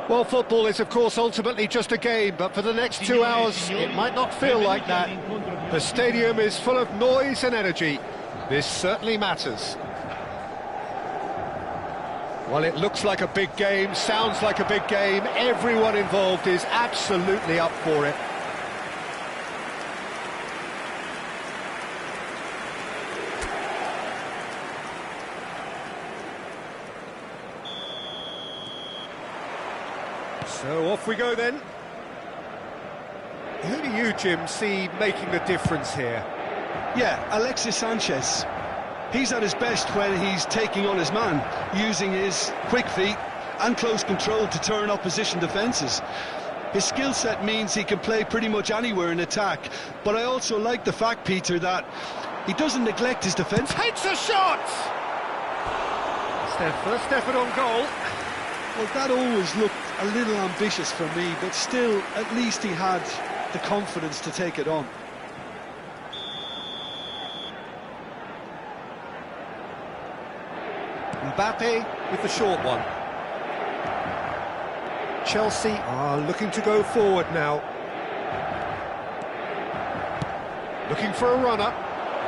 Well, football is, of course, ultimately just a game, but for the next 2 hours, it might not feel like that. The stadium is full of noise and energy. This certainly matters. Well, it looks like a big game, sounds like a big game. Everyone involved is absolutely up for it. So off we go then. Who do you, Jim, see making the difference here? Yeah, Alexis Sanchez. He's at his best when he's taking on his man, using his quick feet and close control to turn opposition defences. His skill set means he can play pretty much anywhere in attack, but I also like the fact, Peter, that he doesn't neglect his defence. Takes a shot! It's their first effort on goal. Well, that always looked a little ambitious for me, but still, at least he had the confidence to take it on. Mbappe with the short one. Chelsea are looking to go forward now. Looking for a runner.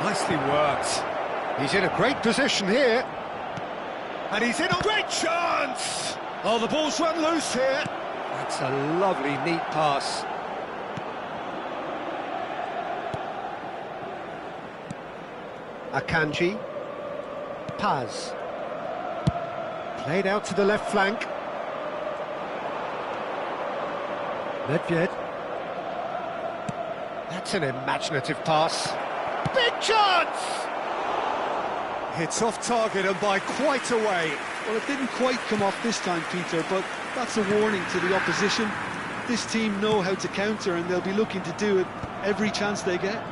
Nicely worked. He's in a great position here. And he's in a great chance! Oh, the ball's run loose here. That's a lovely, neat pass. Akanji. Paz. Played out to the left flank. Nedved. That's an imaginative pass. Big chance! It's off target and by quite a way. Well, it didn't quite come off this time, Peter, but that's a warning to the opposition. This team know how to counter and they'll be looking to do it every chance they get.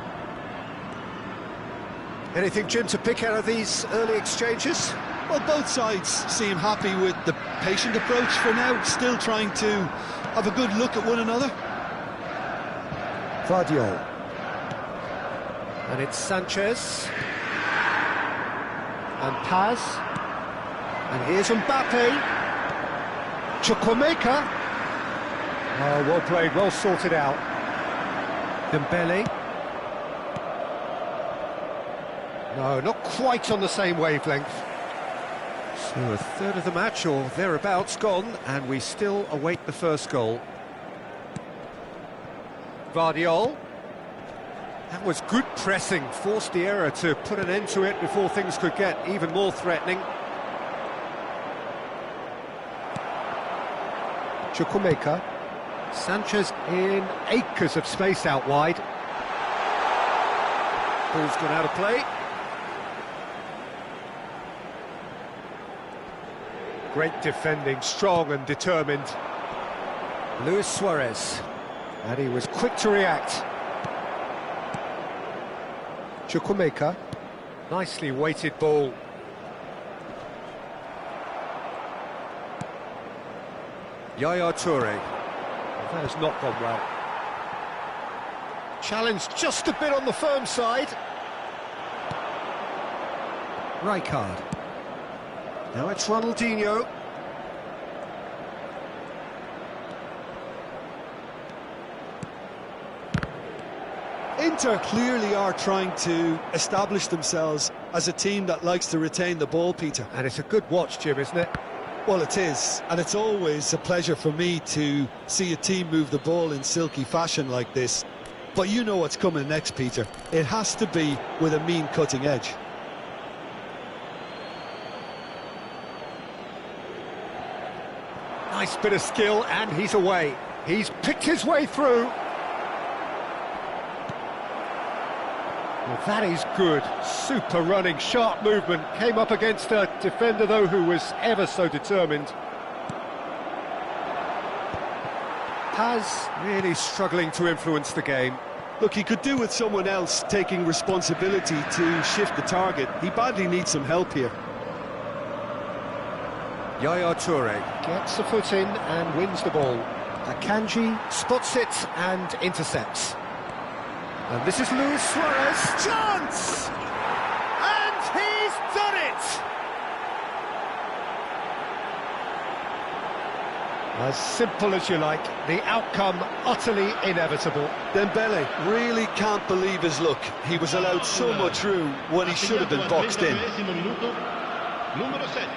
Anything, Jim, to pick out of these early exchanges? Well, both sides seem happy with the patient approach for now, still trying to have a good look at one another. Vardiol. And it's Sanchez. And Paz. And here's Mbappe. Chukwuemeka. Oh, well played, well sorted out. Dembele. No, not quite on the same wavelength. So a third of the match, or thereabouts, gone, and we still await the first goal. Vardiol. That was good pressing, forced the error to put an end to it before things could get even more threatening. Chukwuemeka. Sanchez in acres of space out wide. Ball's gone out of play. Great defending, strong and determined. Luis Suarez. And he was quick to react. Chukwuemeka. Nicely weighted ball. Yaya Toure. That has not gone well. Challenged just a bit on the firm side. Rijkaard. Now it's Ronaldinho. Inter clearly are trying to establish themselves as a team that likes to retain the ball, Peter. And it's a good watch, Jim, isn't it? Well, it is, and it's always a pleasure for me to see a team move the ball in silky fashion like this. But you know what's coming next, Peter. It has to be with a mean cutting edge. Nice bit of skill, and he's away. He's picked his way through. Well, that is good. Super running, sharp movement. Came up against a defender, though, who was ever so determined. Paz really struggling to influence the game. Look, he could do with someone else taking responsibility to shift the target. He badly needs some help here. Yaya Toure gets a foot in and wins the ball. Akanji spots it and intercepts. And this is Luis Suarez. Chance! And he's done it! As simple as you like, the outcome utterly inevitable. Dembele really can't believe his luck. He was allowed so much room when he should have been boxed in. Numero 7.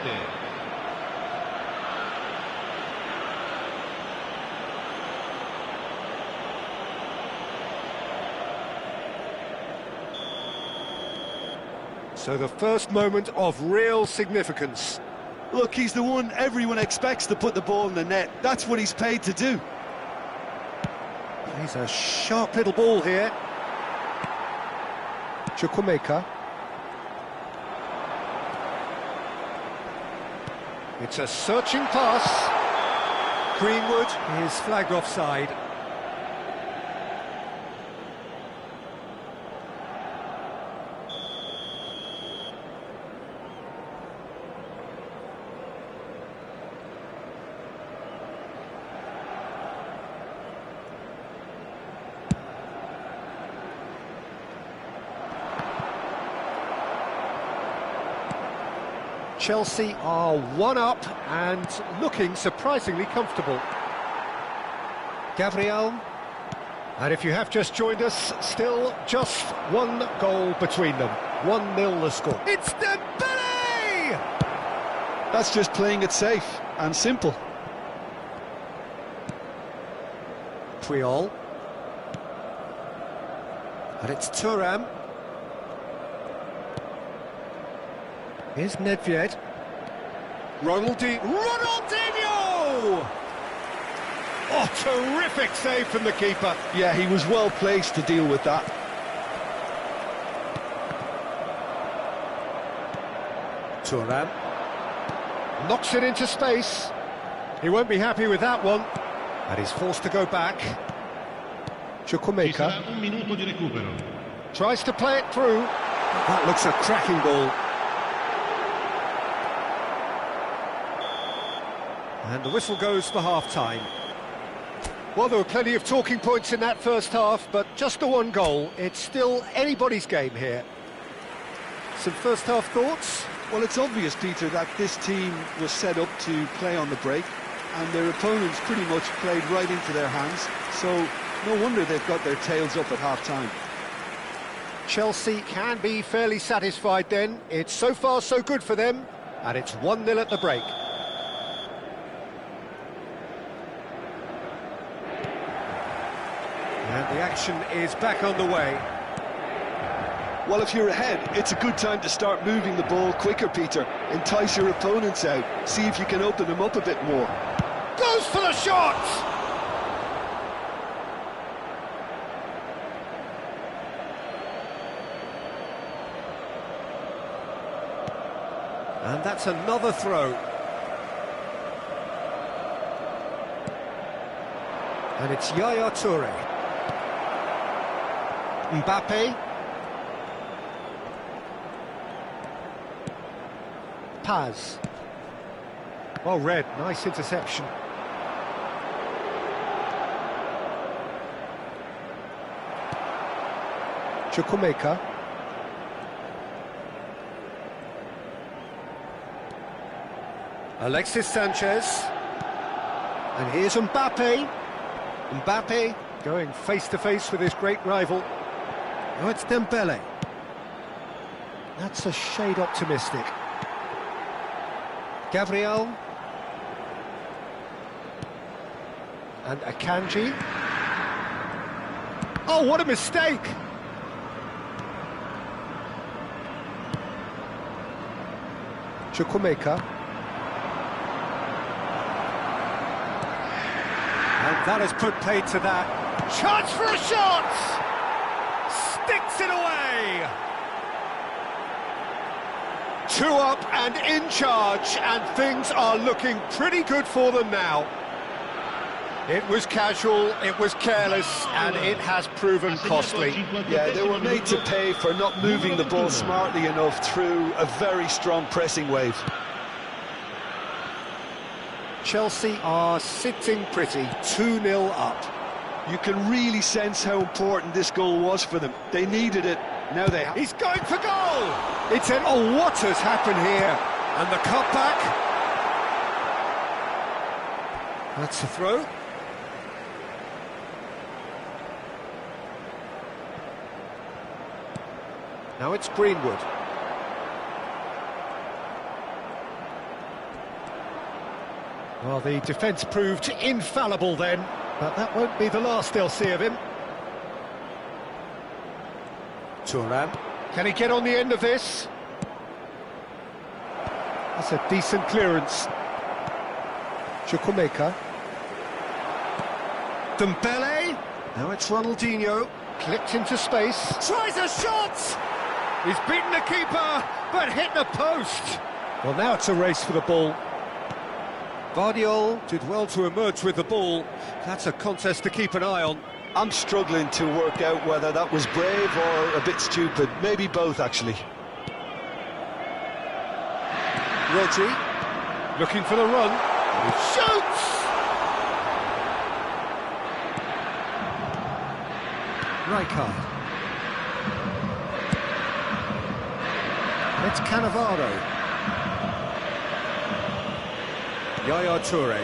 So the first moment of real significance. Look, he's the one everyone expects to put the ball in the net. That's what he's paid to do. He's a sharp little ball here. Chukwuemeka. It's a searching pass. Greenwood is flagged offside. Chelsea are one up and looking surprisingly comfortable. Gabriel. And if you have just joined us, still just one goal between them. 1-0 the score. It's Dembele! That's just playing it safe and simple. Puyol. And it's Thuram. Here's Nedved. Ronaldinho! Oh, terrific save from the keeper. Yeah, he was well placed to deal with that. Thuram. Knocks it into space. He won't be happy with that one. And he's forced to go back. Chukwuemeka. Un minuto di recupero. Tries to play it through. That looks a cracking ball. And the whistle goes for half-time. Well, there were plenty of talking points in that first half, but just the one goal. It's still anybody's game here. Some first-half thoughts? Well, it's obvious, Peter, that this team was set up to play on the break, and their opponents pretty much played right into their hands, so no wonder they've got their tails up at half-time. Chelsea can be fairly satisfied then. It's so far so good for them, and it's 1-0 at the break. And the action is back on the way. Well, if you're ahead, it's a good time to start moving the ball quicker, Peter. Entice your opponents out. See if you can open them up a bit more. Goes for the shot! And that's another throw. And it's Yaya Toure. Mbappe. Paz. Well read, nice interception. Chukwuemeka. Alexis Sanchez. And here's Mbappe. Mbappe going face-to-face with his great rival. Oh, it's Dembele. That's a shade optimistic. Gabriel. And Akanji. Oh, what a mistake! Chukwuemeka. And that has put paid to that. Chance for a shot! Sticks it away! 2 up and in charge, and things are looking pretty good for them now. It was casual, it was careless, and it has proven costly. Yeah, they were made to pay for not moving the ball smartly enough through a very strong pressing wave. Chelsea are sitting pretty, 2-0 up. You can really sense how important this goal was for them. They needed it, now they have. He's going for goal! It's an... Oh, what has happened here? And the cutback. That's the throw. Now it's Greenwood. Well, the defence proved infallible then, but that won't be the last they'll see of him. Turan. Can he get on the end of this? That's a decent clearance. Chukwuemeka. Dembele. Now it's Ronaldinho. Clipped into space. Tries a shot! He's beaten the keeper, but hit the post. Well, now it's a race for the ball. Guardiola did well to emerge with the ball. That's a contest to keep an eye on. I'm struggling to work out whether that was brave or a bit stupid. Maybe both, actually. Rodri, looking for the run. He shoots! Rijkaard. It's Cannavaro. Yaya Toure.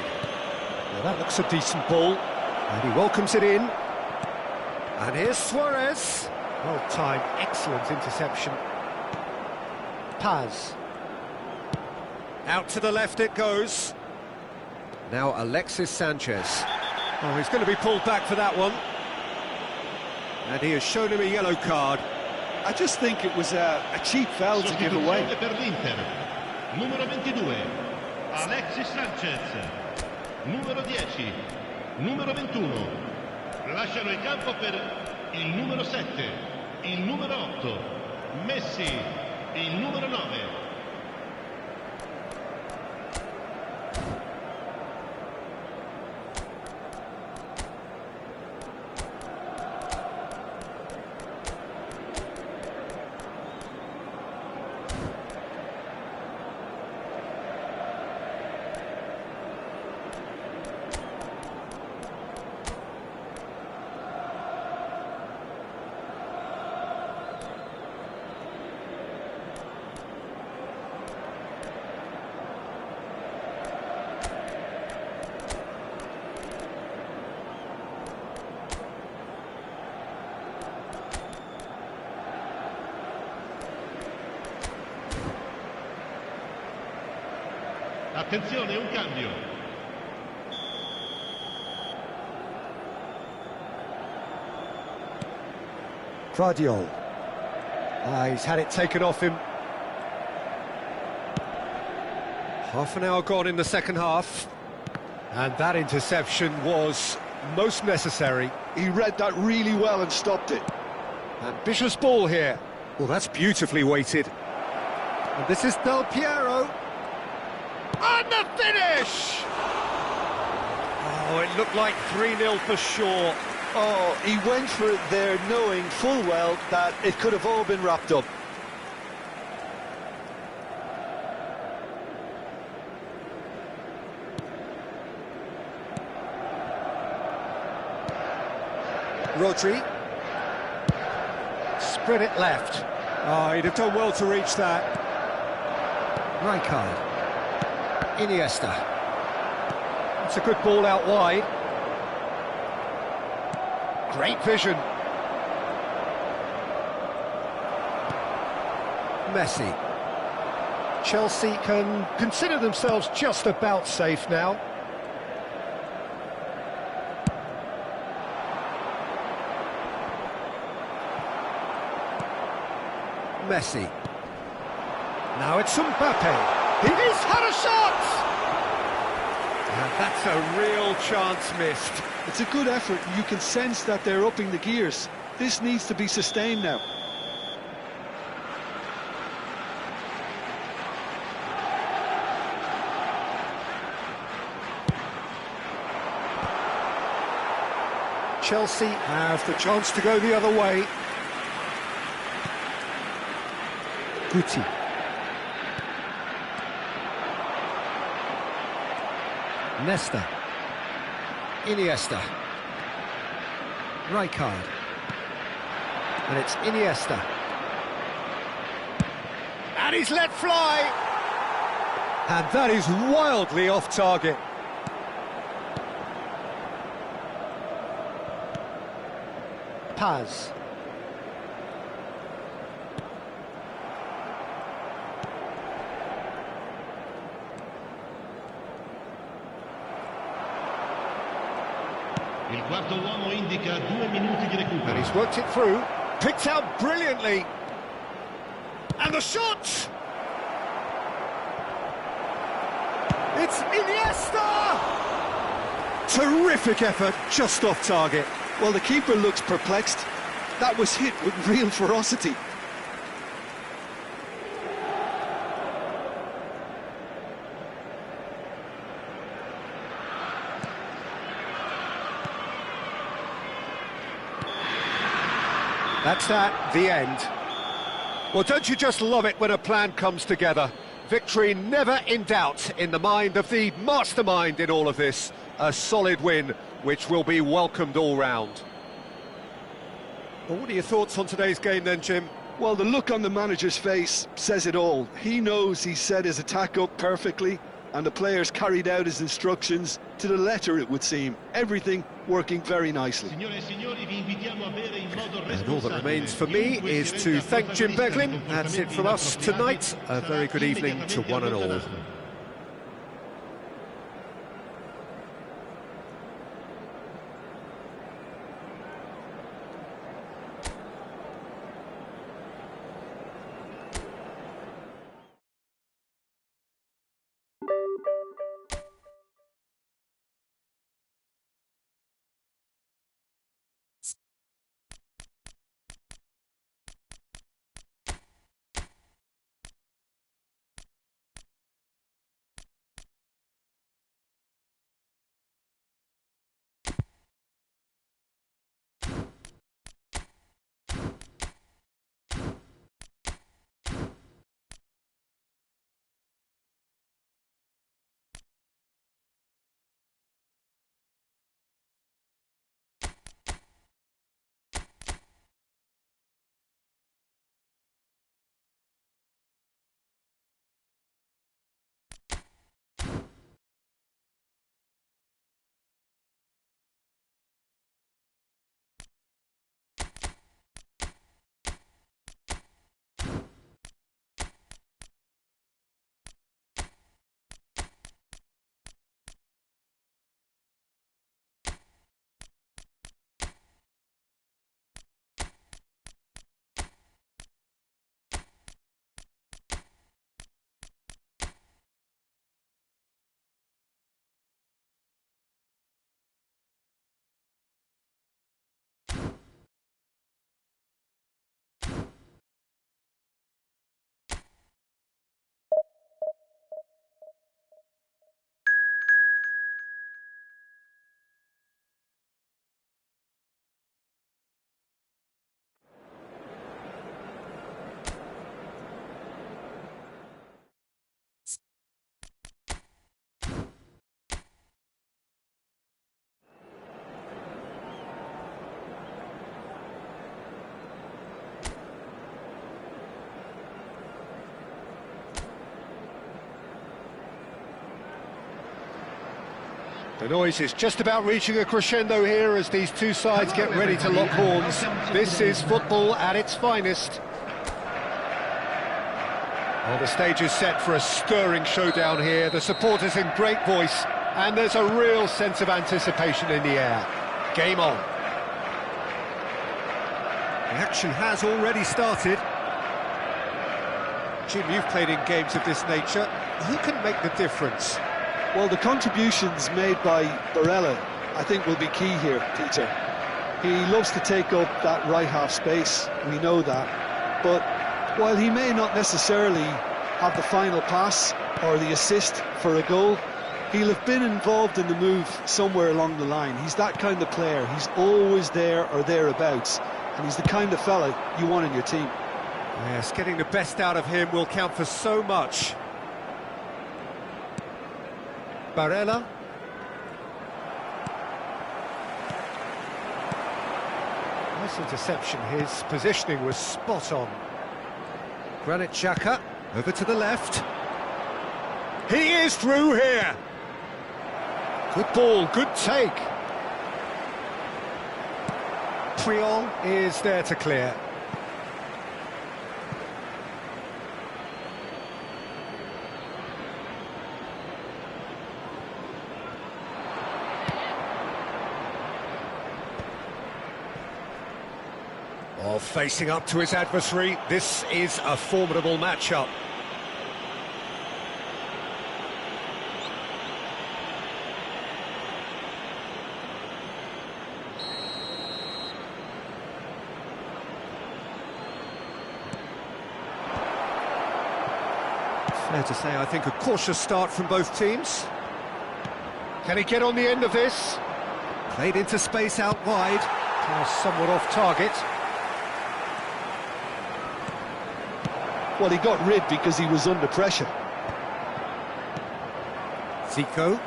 Now that looks a decent ball. And he welcomes it in. And here's Suarez. Well timed, excellent interception. Paz. Out to the left it goes. Now Alexis Sanchez. Oh, he's going to be pulled back for that one. And he has shown him a yellow card. I just think it was a cheap foul to give away. Per l'Inter, numero 22, Alexis Sanchez. Numero 10, numero 21. Lasciano il campo per il numero 7, il numero 8, Messi, il numero 9. Attenzione, un cambio. Guardiola. He's had it taken off him. Half an hour gone in the second half. And that interception was most necessary. He read that really well and stopped it. Ambitious ball here. Well, that's beautifully weighted. And this is Del Piero. And the finish! Oh, it looked like 3-0 for sure. Oh, he went for it there knowing full well that it could have all been wrapped up. Rodri. Spread it left. Oh, he'd have done well to reach that. Rijkaard. Iniesta. It's a good ball out wide. Great vision. Messi. Chelsea can consider themselves just about safe now. Messi. Now it's Mbappe. He's had a shot! And that's a real chance missed. It's a good effort. You can sense that they're upping the gears. This needs to be sustained now. Chelsea have the chance to go the other way. Guti. Nesta. Iniesta. Rijkaard. And it's Iniesta. And he's let fly! And that is wildly off target. Paz. Il quarto uomo indica 2 minuti di recupero. And he's worked it through, picked out brilliantly. And the shot! It's Iniesta! Terrific effort, just off target. Well, the keeper looks perplexed. That was hit with real ferocity. That's that, the end. Well, don't you just love it when a plan comes together? Victory never in doubt in the mind of the mastermind in all of this. A solid win, which will be welcomed all round. Well, what are your thoughts on today's game then, Jim? Well, the look on the manager's face says it all. He knows he set his attack up perfectly, and the players carried out his instructions to the letter, it would seem. Everything working very nicely. And all that remains for me is to thank Jim Beglin. That's it from us tonight. A very good evening to one and all. The noise is just about reaching a crescendo here as these two sides get ready to lock horns. This is football at its finest. Well, the stage is set for a stirring showdown here. The supporters in great voice, and there's a real sense of anticipation in the air. Game on. The action has already started. Jim, you've played in games of this nature. Who can make the difference? Well, the contributions made by Barella, I think, will be key here, Peter. He loves to take up that right half space, we know that. But while he may not necessarily have the final pass or the assist for a goal, he'll have been involved in the move somewhere along the line. He's that kind of player. He's always there or thereabouts, and he's the kind of fella you want in your team. Yes, getting the best out of him will count for so much. Barella. Nice interception. His positioning was spot on. Granit Xhaka over to the left. He is through here. Good ball, good take. Triol is there to clear. Well, facing up to his adversary, this is a formidable matchup. Fair to say, I think, a cautious start from both teams. Can he get on the end of this? Played into space out wide. Pass somewhat off target. Well, he got rid because he was under pressure. Zico.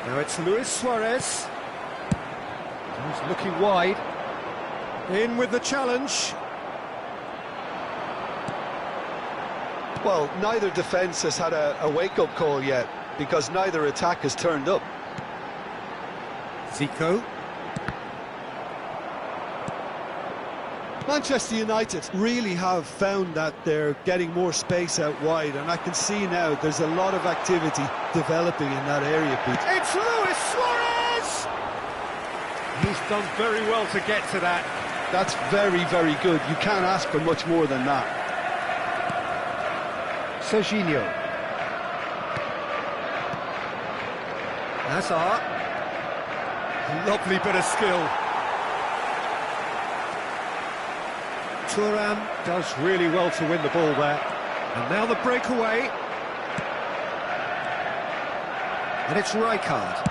Now it's Luis Suarez. He's looking wide. In with the challenge. Well, neither defence has had a wake-up call yet, because neither attack has turned up. Zico. Manchester United really have found that they're getting more space out wide, and I can see now there's a lot of activity developing in that area, Pete. It's Luis Suarez! He's done very well to get to that. That's very, very good. You can't ask for much more than that. Serginho. Hazard. Lovely bit of skill. Thuram does really well to win the ball there. And now the breakaway. And it's Rijkaard.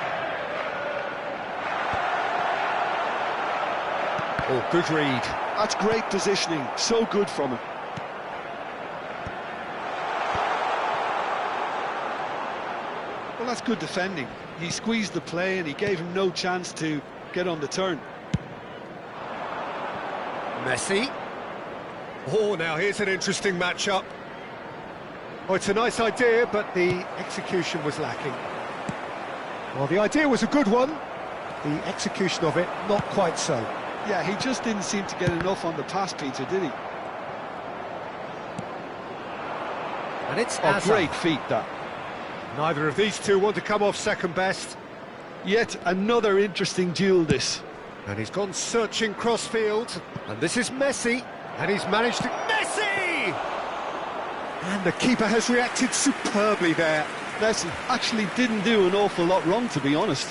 Oh, good read. That's great positioning. So good from him. Well, that's good defending. He squeezed the play and he gave him no chance to get on the turn. Messi. Oh, now here's an interesting matchup. Oh, it's a nice idea, but the execution was lacking. Well, the idea was a good one. The execution of it, not quite so. Yeah, he just didn't seem to get enough on the pass, Peter, did he? And it's a great feat, that. Neither of these two want to come off second best. Yet another interesting duel, this. And he's gone searching cross-field. And this is Messi. And he's managed to... Messi! And the keeper has reacted superbly there. Messi actually didn't do an awful lot wrong, to be honest.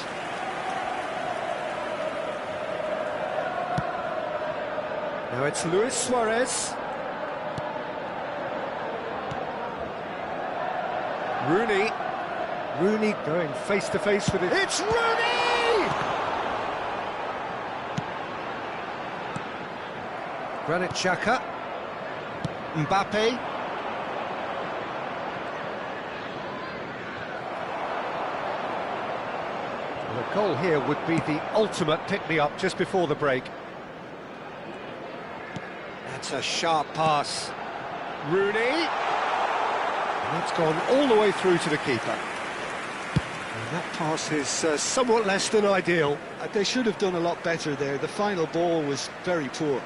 Now it's Luis Suarez. Rooney. Rooney going face-to-face with it. It's Rooney! Granit Xhaka. Mbappe. The goal here would be the ultimate pick-me-up just before the break. That's a sharp pass. Rooney. And it's gone all the way through to the keeper. And that pass is somewhat less than ideal. They should have done a lot better there. The final ball was very poor.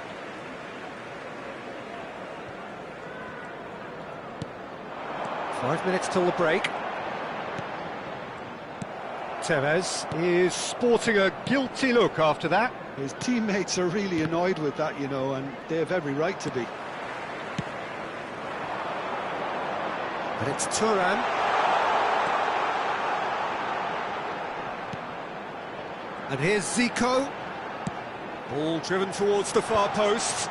Five minutes till the break. Tevez is sporting a guilty look after that. His teammates are really annoyed with that, you know, and they have every right to be. And it's Thuram. And here's Zico. Ball driven towards the far post.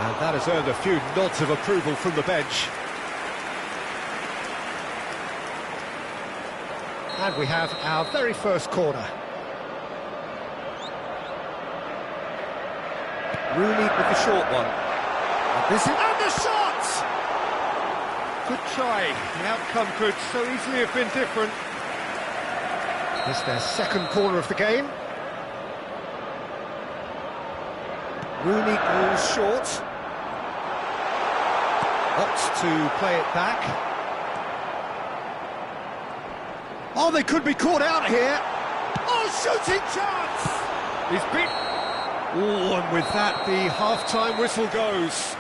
And that has earned a few nods of approval from the bench. And we have our very first corner. Rooney with the short one. And the shot! Good try. The outcome could so easily have been different. It's their second corner of the game. Rooney goes short. Opts to play it back. Oh, they could be caught out here. shooting chance! He's beat. Oh, and with that, the half-time whistle goes.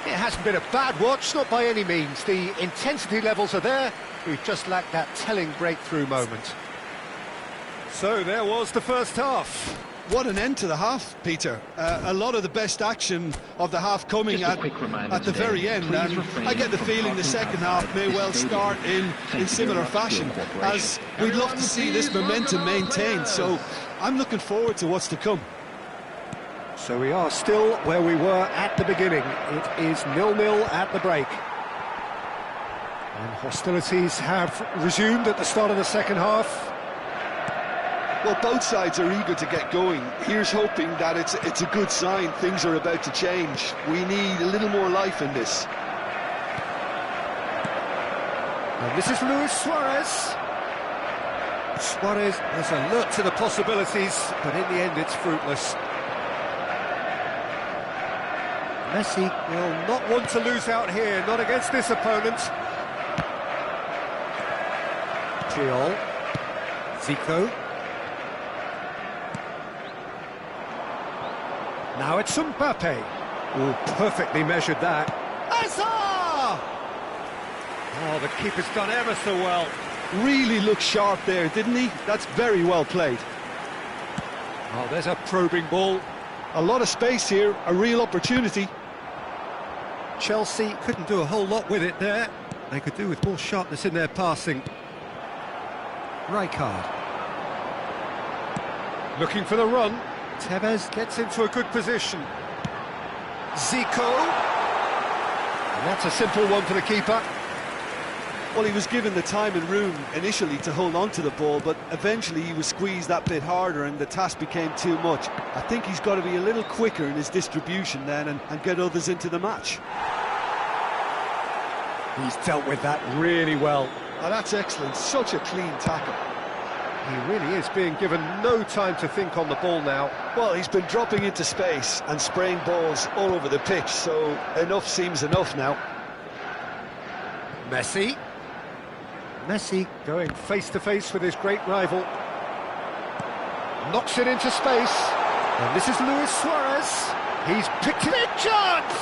It hasn't been a bad watch, not by any means. The intensity levels are there. We've just lacked that telling breakthrough moment. So there was the first half. What an end to the half, Peter. A lot of the best action of the half coming at the very end, and I get the feeling the second half may well start in similar fashion, as we'd love to see this momentum maintained, so I'm looking forward to what's to come. So we are still where we were at the beginning. It is 0-0 at the break. And hostilities have resumed at the start of the second half. Well, both sides are eager to get going. Here's hoping that it's a good sign. Things are about to change. We need a little more life in this. And this is Luis Suarez. Suarez is alert to the possibilities, but in the end it's fruitless. Messi will not want to lose out here, not against this opponent. Triol. Zico. Now it's Mbappe. Oh, perfectly measured that. Hazard! Oh, the keeper's done ever so well. Really looked sharp there, didn't he? That's very well played. Oh, there's a probing ball. A lot of space here, a real opportunity. Chelsea couldn't do a whole lot with it there. They could do with more sharpness in their passing. Rijkaard. Looking for the run. Tevez gets into a good position. Zico. And that's a simple one for the keeper. Well, he was given the time and room initially to hold on to the ball, but eventually he was squeezed that bit harder and the task became too much. I think he's got to be a little quicker in his distribution then and get others into the match. He's dealt with that really well. Oh, that's excellent. Such a clean tackle. He really is being given no time to think on the ball now. Well, he's been dropping into space and spraying balls all over the pitch, so enough seems enough now. Messi. Messi going face-to-face with his great rival. Knocks it into space. And this is Luis Suarez. He's picked it. Big chance!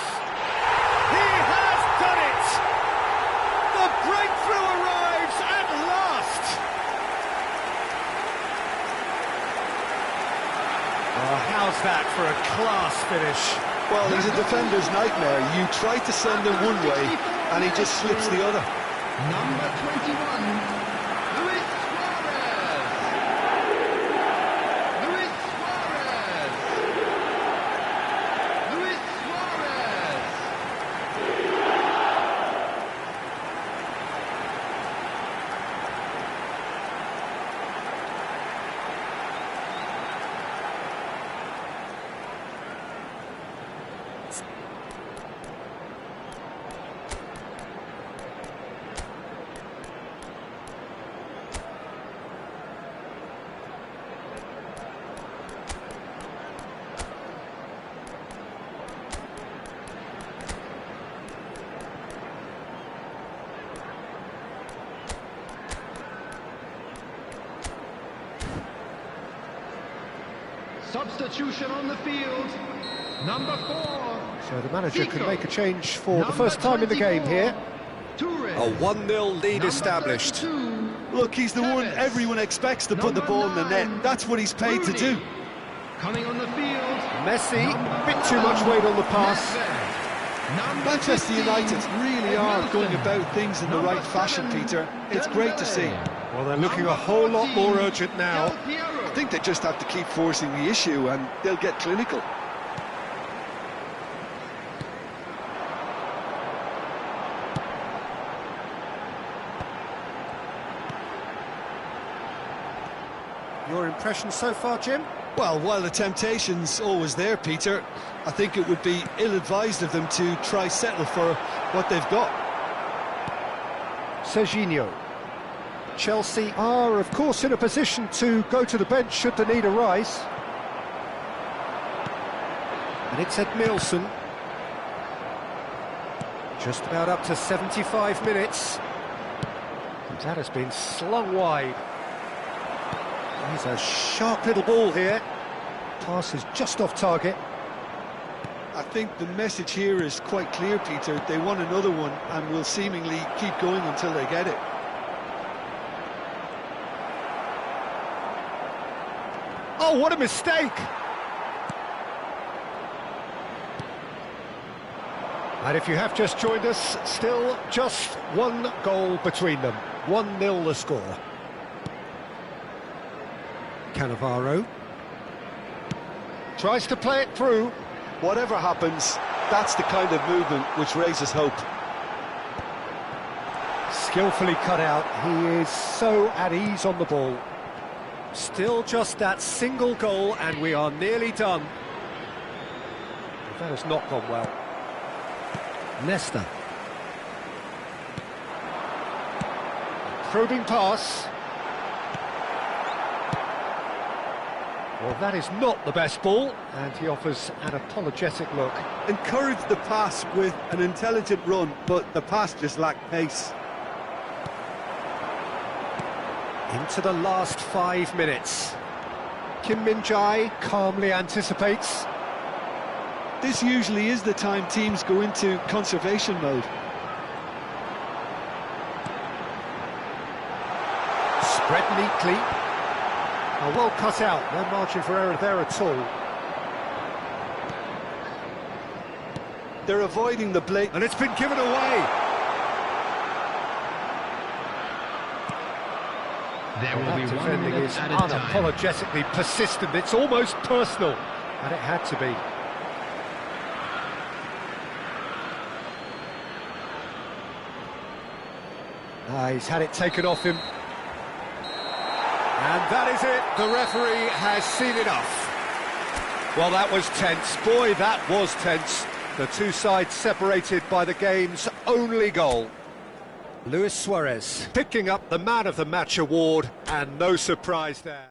He has done it! The breakthrough arrives at last! Oh, how's that for a class finish? Well, he's a defender's nightmare. You try to send him one way, and he just slips the other. Number 21, Luis Suarez. Luis Suarez. Luis Suarez. Substitution on the field, number 4. So the manager can make a change for the first time in the game here. A 1-0 lead established. Look, he's the one everyone expects to put the ball in the net. That's what he's paid to do. Coming on the field, Messi, a bit too much weight on the pass. Manchester United really are going about things in the right fashion, Peter. It's great to see. Well, they're looking a whole lot more urgent now. I think they just have to keep forcing the issue and they'll get clinical. Your impression so far, Jim? Well, while the temptation's always there, Peter, I think it would be ill-advised of them to try settle for what they've got. Serginho. Chelsea are, of course, in a position to go to the bench should the need arise. And it's Edmilson. Just about up to 75 minutes. And that has been slung wide. He's a sharp little ball here. Pass is just off target. I think the message here is quite clear, Peter. They want another one and will seemingly keep going until they get it. Oh, what a mistake! And if you have just joined us, still just one goal between them. 1-0 the score. Cannavaro tries to play it through. Whatever happens, that's the kind of movement which raises hope. Skillfully cut out. He is so at ease on the ball. Still just that single goal and we are nearly done. That has not gone well. Nesta. Probing pass. Well, that is not the best ball, and he offers an apologetic look. Encourage the pass with an intelligent run, but the pass just lacked pace. Into the last 5 minutes. Kim Min-jae calmly anticipates. This usually is the time teams go into conservation mode. Spread neatly. Oh, well cut out, no margin for error there at all. They're avoiding the blatant... And it's been given away. There will be 1 Defending minute is at a time. unapologetically persistent. It's almost personal, and it had to be. He's had it taken off him. And that is it. The referee has seen enough. Well, that was tense. Boy, that was tense. The two sides separated by the game's only goal. Luis Suarez picking up the Man of the Match award, and no surprise there.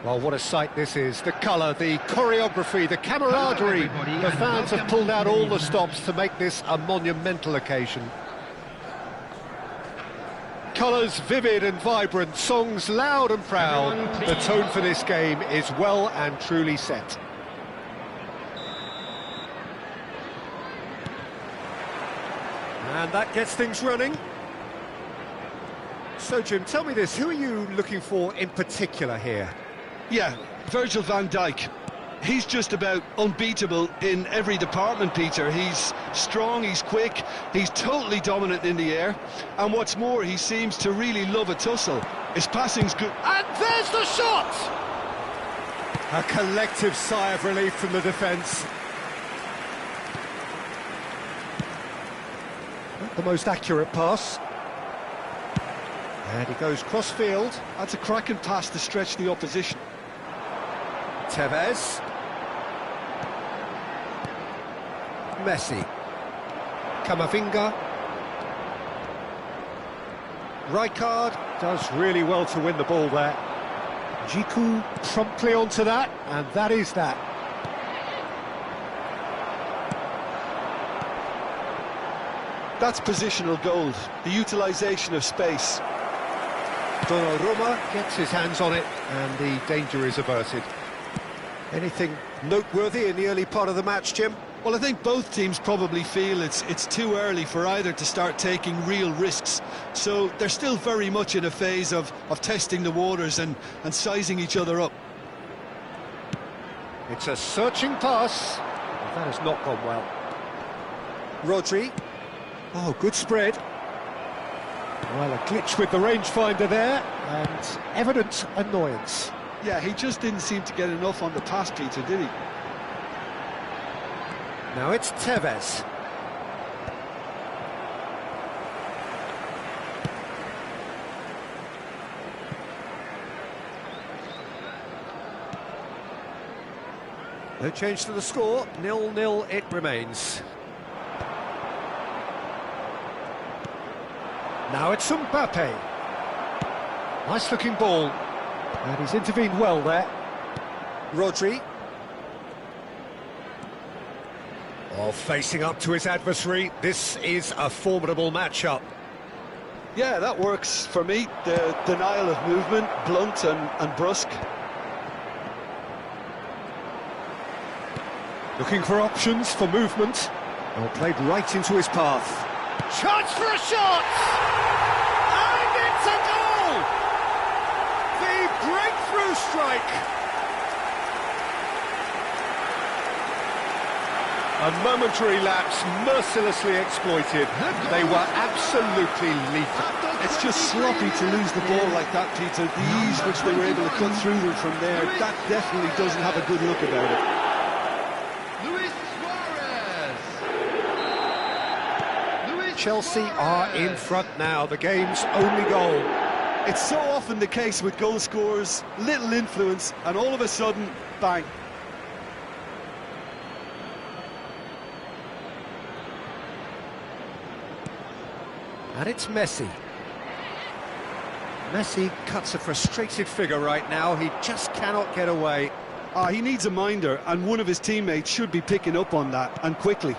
Well, what a sight this is. The colour, the choreography, the camaraderie. The fans have pulled out all the stops to make this a monumental occasion. Colours vivid and vibrant, songs loud and proud. The tone for this game is well and truly set. And that gets things running. So, Jim, tell me this, who are you looking for in particular here? Yeah, Virgil van Dijk. He's just about unbeatable in every department, Peter. He's strong, he's quick, he's totally dominant in the air. And what's more, he seems to really love a tussle. His passing's good. And there's the shot! A collective sigh of relief from the defence. Not the most accurate pass. And he goes cross-field. That's a cracking pass to stretch the opposition. Tevez. Messi. Camavinga. Rijkaard does really well to win the ball there. Jiku promptly onto that, and that is that. That's positional gold, the utilisation of space. Donnarumma gets his hands on it, and the danger is averted. Anything noteworthy in the early part of the match, Jim? Well, I think both teams probably feel it's too early for either to start taking real risks. So they're still very much in a phase of testing the waters and sizing each other up. It's a searching pass. Well, that has not gone well. Rodri. Oh, good spread. Well, a glitch with the rangefinder there, and evident annoyance. Yeah, he just didn't seem to get enough on the pass, Peter, did he? Now it's Tevez. No change to the score, 0-0 it remains. Now it's Mbappe. Nice looking ball. And he's intervened well there. Rodri. Oh, facing up to his adversary. This is a formidable matchup. Yeah, that works for me. The denial of movement, blunt and brusque. Looking for options for movement. Well, played right into his path. Chance for a shot! And it's a goal! The breakthrough strike! A momentary lapse mercilessly exploited. They were absolutely lethal. It's just sloppy to lose the ball like that, Peter. The ease which they were able to cut through them from there, that definitely doesn't have a good look about it. Chelsea are in front now, the game's only goal. It's so often the case with goal scorers, little influence, and all of a sudden, bang. And it's Messi. Messi cuts a frustrated figure right now, he just cannot get away. He needs a minder, and one of his teammates should be picking up on that, and quickly.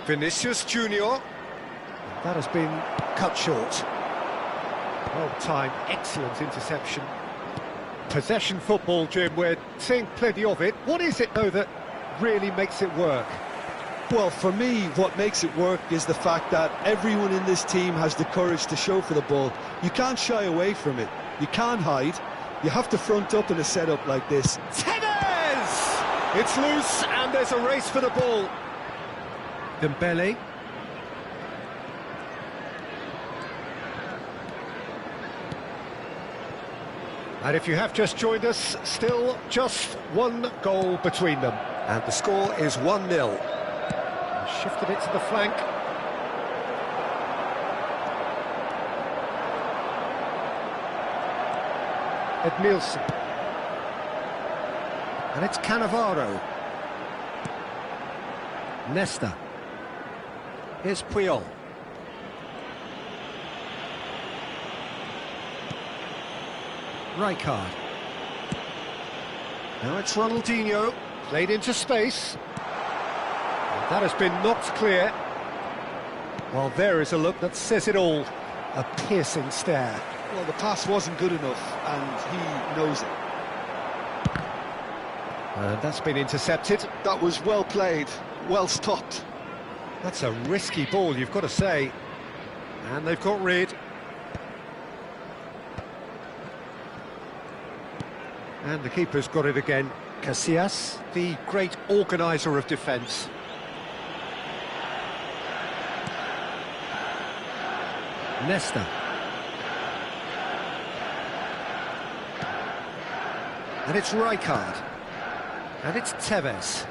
Vinicius Junior. That has been cut short. Well timed, excellent interception. Possession football, Jim, we're seeing plenty of it. What is it, though, that really makes it work? Well, for me, what makes it work is the fact that everyone in this team has the courage to show for the ball. You can't shy away from it. You can't hide. You have to front up in a setup like this. Tevez! It's loose, and there's a race for the ball. Dembele. And if you have just joined us, still just one goal between them. And the score is 1-0. Shifted it to the flank. Edmilson. And it's Cannavaro. Nesta. Here's Puyol. Rijkaard. Now it's Ronaldinho, played into space. And that has been knocked clear. Well, there is a look that says it all. A piercing stare. Well, the pass wasn't good enough, and he knows it. And that's been intercepted. That was well played, well stopped. That's a risky ball, you've got to say. And they've got rid. And the keeper's got it again. Casillas, the great organiser of defence. Nesta. And it's Rijkaard. And it's Tevez.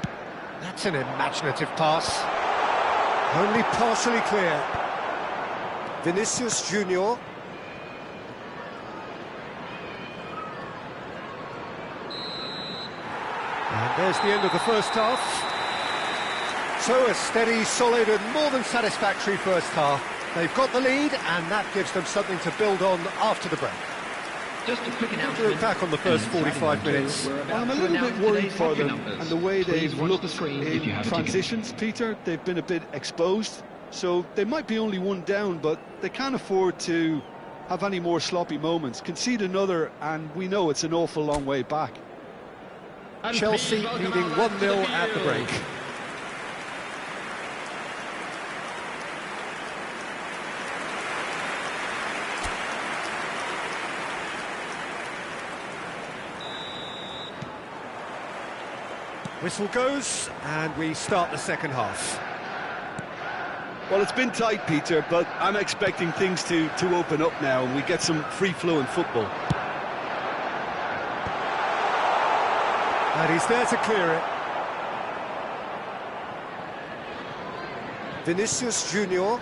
That's an imaginative pass. Only partially clear. Vinicius Junior. And there's the end of the first half. So a steady, solid and more than satisfactory first half. They've got the lead and that gives them something to build on after the break. Just a quick announcement. We're back on the first 45 minutes. I'm a little bit worried for them, and the way they've looked in transitions, Peter, they've been a bit exposed, so they might be only one down, but they can't afford to have any more sloppy moments. Concede another, and we know it's an awful long way back. Chelsea leading 1-0 at the break. Whistle goes, and we start the second half. Well, it's been tight, Peter, but I'm expecting things to open up now, and we get some free-flowing football. And he's there to clear it. Vinicius Junior.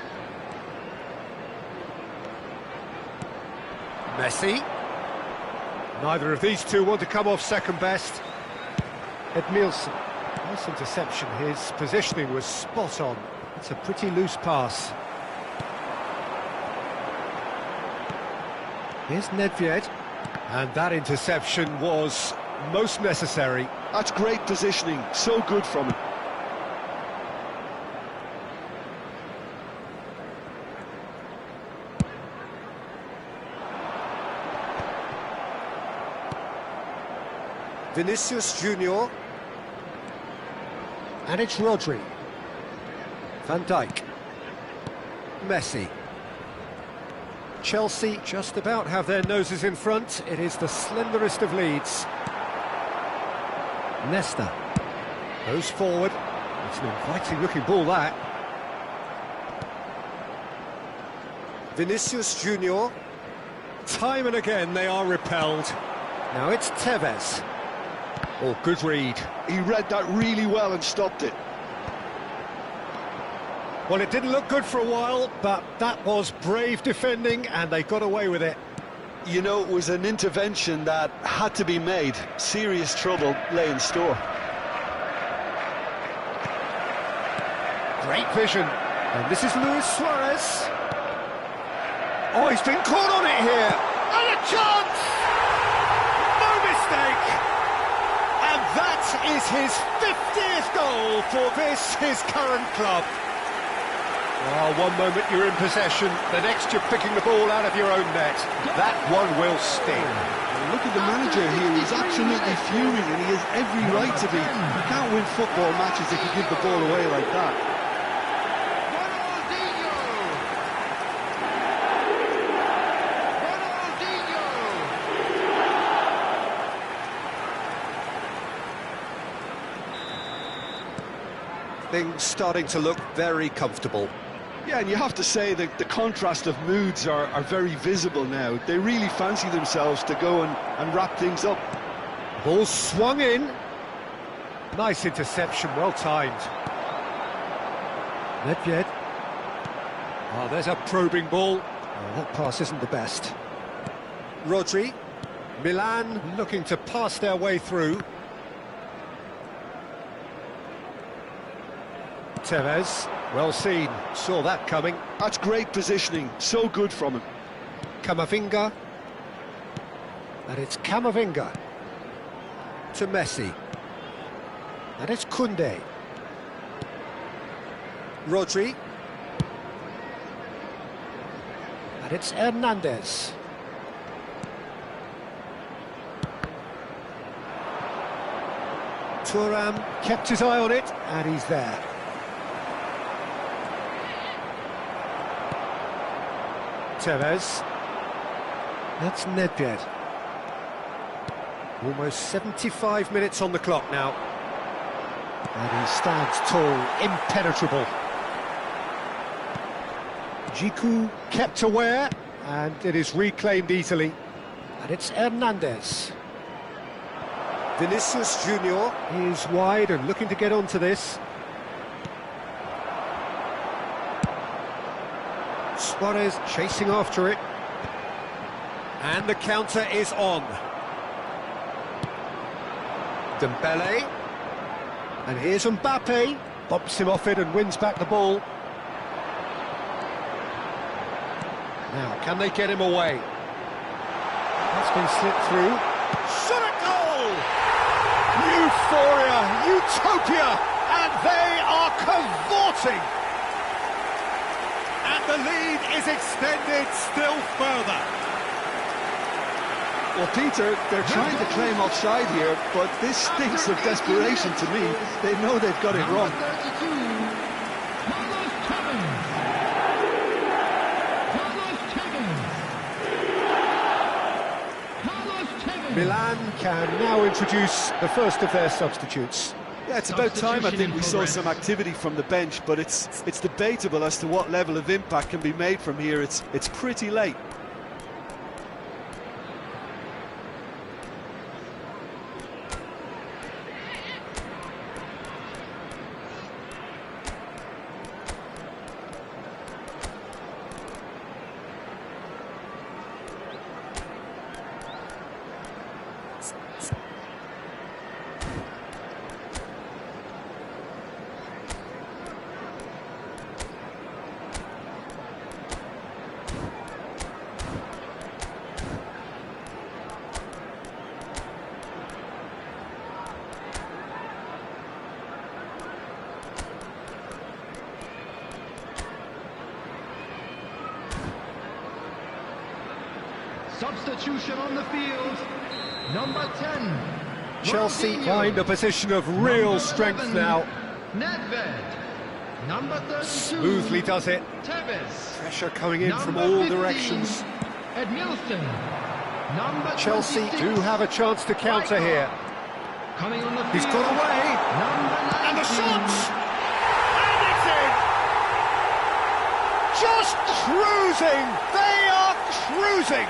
Messi. Neither of these two want to come off second best. Edmilson. Nice interception. His positioning was spot on. It's a pretty loose pass. Here's Nedved. And that interception was most necessary. That's great positioning. So good from him. Vinicius Junior. And it's Rodri. Van Dijk. Messi. Chelsea just about have their noses in front. It is the slenderest of leads. Nesta goes forward. It's an inviting looking ball, that. Vinicius Junior. Time and again they are repelled. Now it's Tevez. Oh, good read. He read that really well and stopped it. Well, it didn't look good for a while, but that was brave defending and they got away with it. You know, it was an intervention that had to be made. Serious trouble lay in store. Great vision. And this is Luis Suarez. Oh, he's been caught on it here. And a chance! No mistake! And that is his 50th goal for this, his current club. Well, one moment you're in possession, the next you're picking the ball out of your own net. That one will sting. Look at the manager here, he's absolutely fuming and he has every right to be. You can't win football matches if you give the ball away like that. Things starting to look very comfortable. Yeah, and you have to say that the contrast of moods are very visible now. They really fancy themselves to go and wrap things up. Ball swung in. Nice interception, well timed. Nedved. Oh, there's a probing ball. Oh, that pass isn't the best. Rodri. Milan looking to pass their way through. Tevez, well seen, saw that coming. That's great positioning, so good from him. Camavinga. And it's Camavinga to Messi. And it's Koundé. Rodri. And it's Hernandez. Thuram kept his eye on it, and he's there. Tevez. That's Nedved. Almost 75 minutes on the clock now. And he stands tall, impenetrable. Jiku kept aware, and it is reclaimed easily. And it's Hernandez. Vinicius Junior is wide and looking to get onto this. Suarez chasing after it. And the counter is on. Dembele. And here's Mbappe. Bumps him off it and wins back the ball. Now, can they get him away? That's been slipped through. Shot at goal! Euphoria, utopia, and they are cavorting! And the lead is extended still further. Well, Peter, they're trying to claim offside here, but this stinks of desperation to me. They know they've got it wrong. Milan can now introduce the first of their substitutes. Yeah, it's about time I think we saw some activity from the bench, but it's debatable as to what level of impact can be made from here. It's pretty late. Substitution on the field, number 10. Chelsea find a position of real strength now. Nedved. Number 32. Smoothly does it. Tevez. Pressure coming in from Number all 15, directions. Edmilson. Number Chelsea 26, do have a chance to counter here. Coming on the field. He's got away. Number 19. And the shot! And it's in! Just cruising! They are cruising!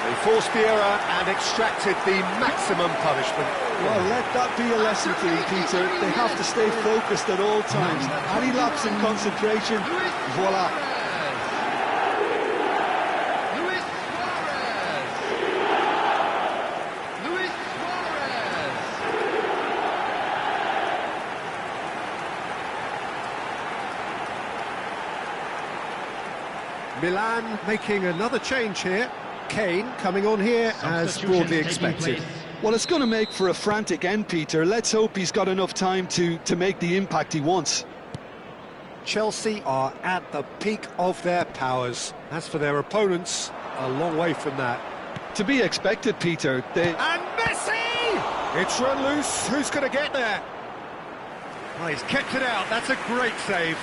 They forced the error and extracted the maximum punishment. Well, let that be a lesson to you, Peter. They have to stay focused at all times. Any lapse in concentration, voila. Luis Suarez. Luis Suarez. Milan making another change here. Kane coming on here as broadly expected. Well, it's going to make for a frantic end, Peter. Let's hope he's got enough time to make the impact he wants. Chelsea are at the peak of their powers. As for their opponents, a long way from that. To be expected, Peter. And Messi! It's run loose. Who's going to get there? Oh, he's kept it out. That's a great save.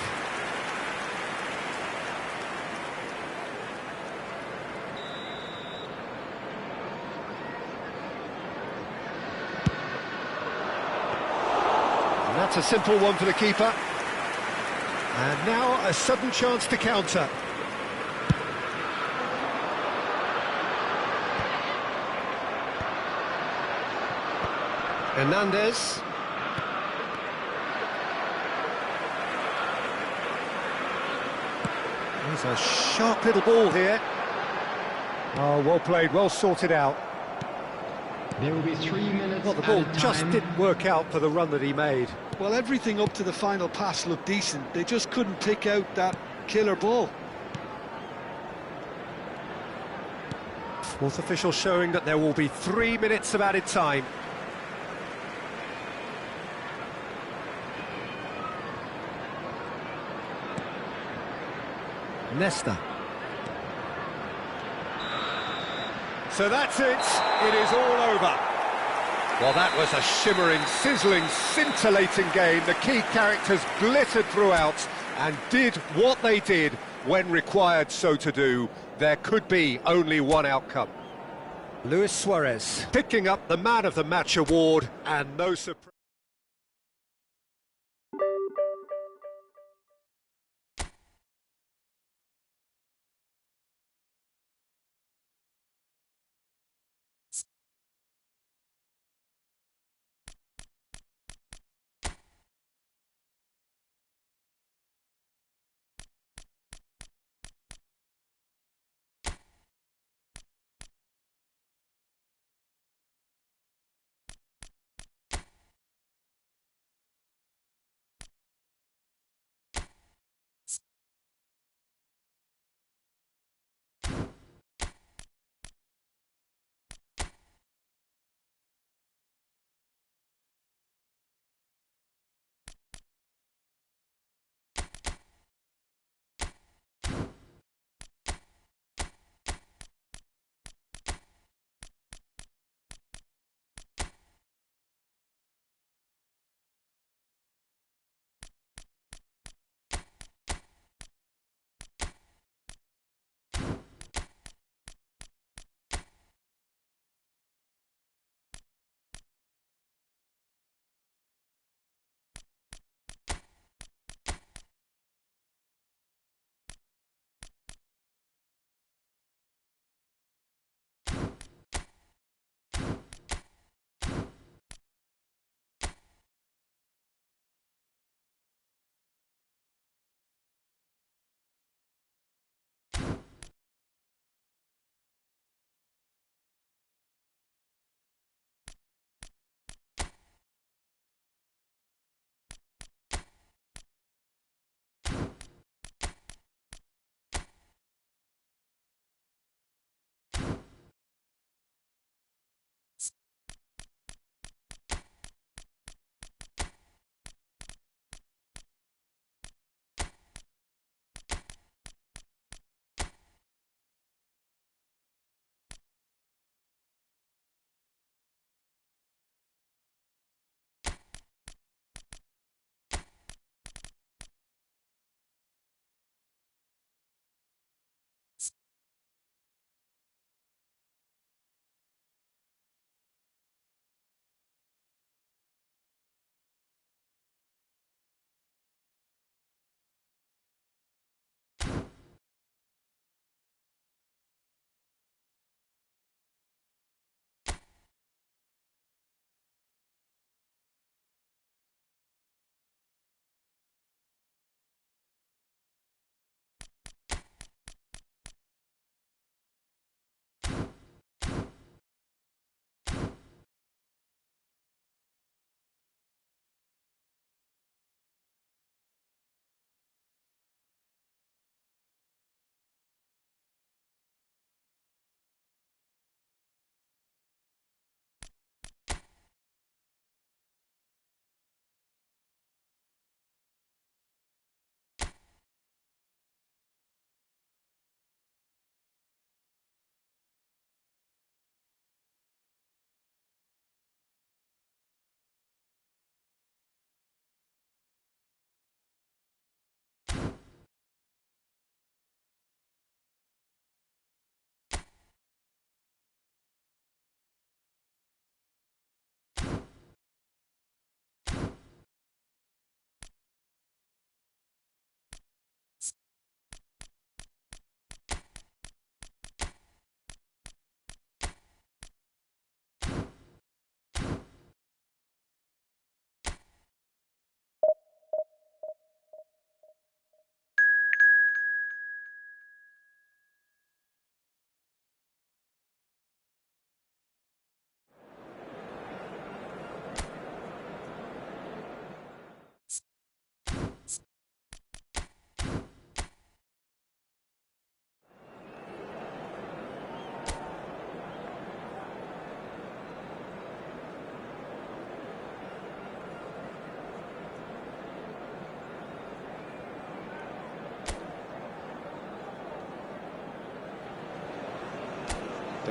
And that's a simple one for the keeper. And now a sudden chance to counter. Hernandez. There's a sharp little ball here. Oh, well played, well sorted out. There will be 3 minutes. Well, the ball just didn't work out for the run that he made. Well, everything up to the final pass looked decent. They just couldn't pick out that killer ball. Fourth official showing that there will be 3 minutes of added time. Nesta. So that's it. It is all over. Well, that was a shimmering, sizzling, scintillating game. The key characters glittered throughout and did what they did when required so to do. There could be only one outcome. Luis Suarez picking up the Man of the Match award, and no surprise.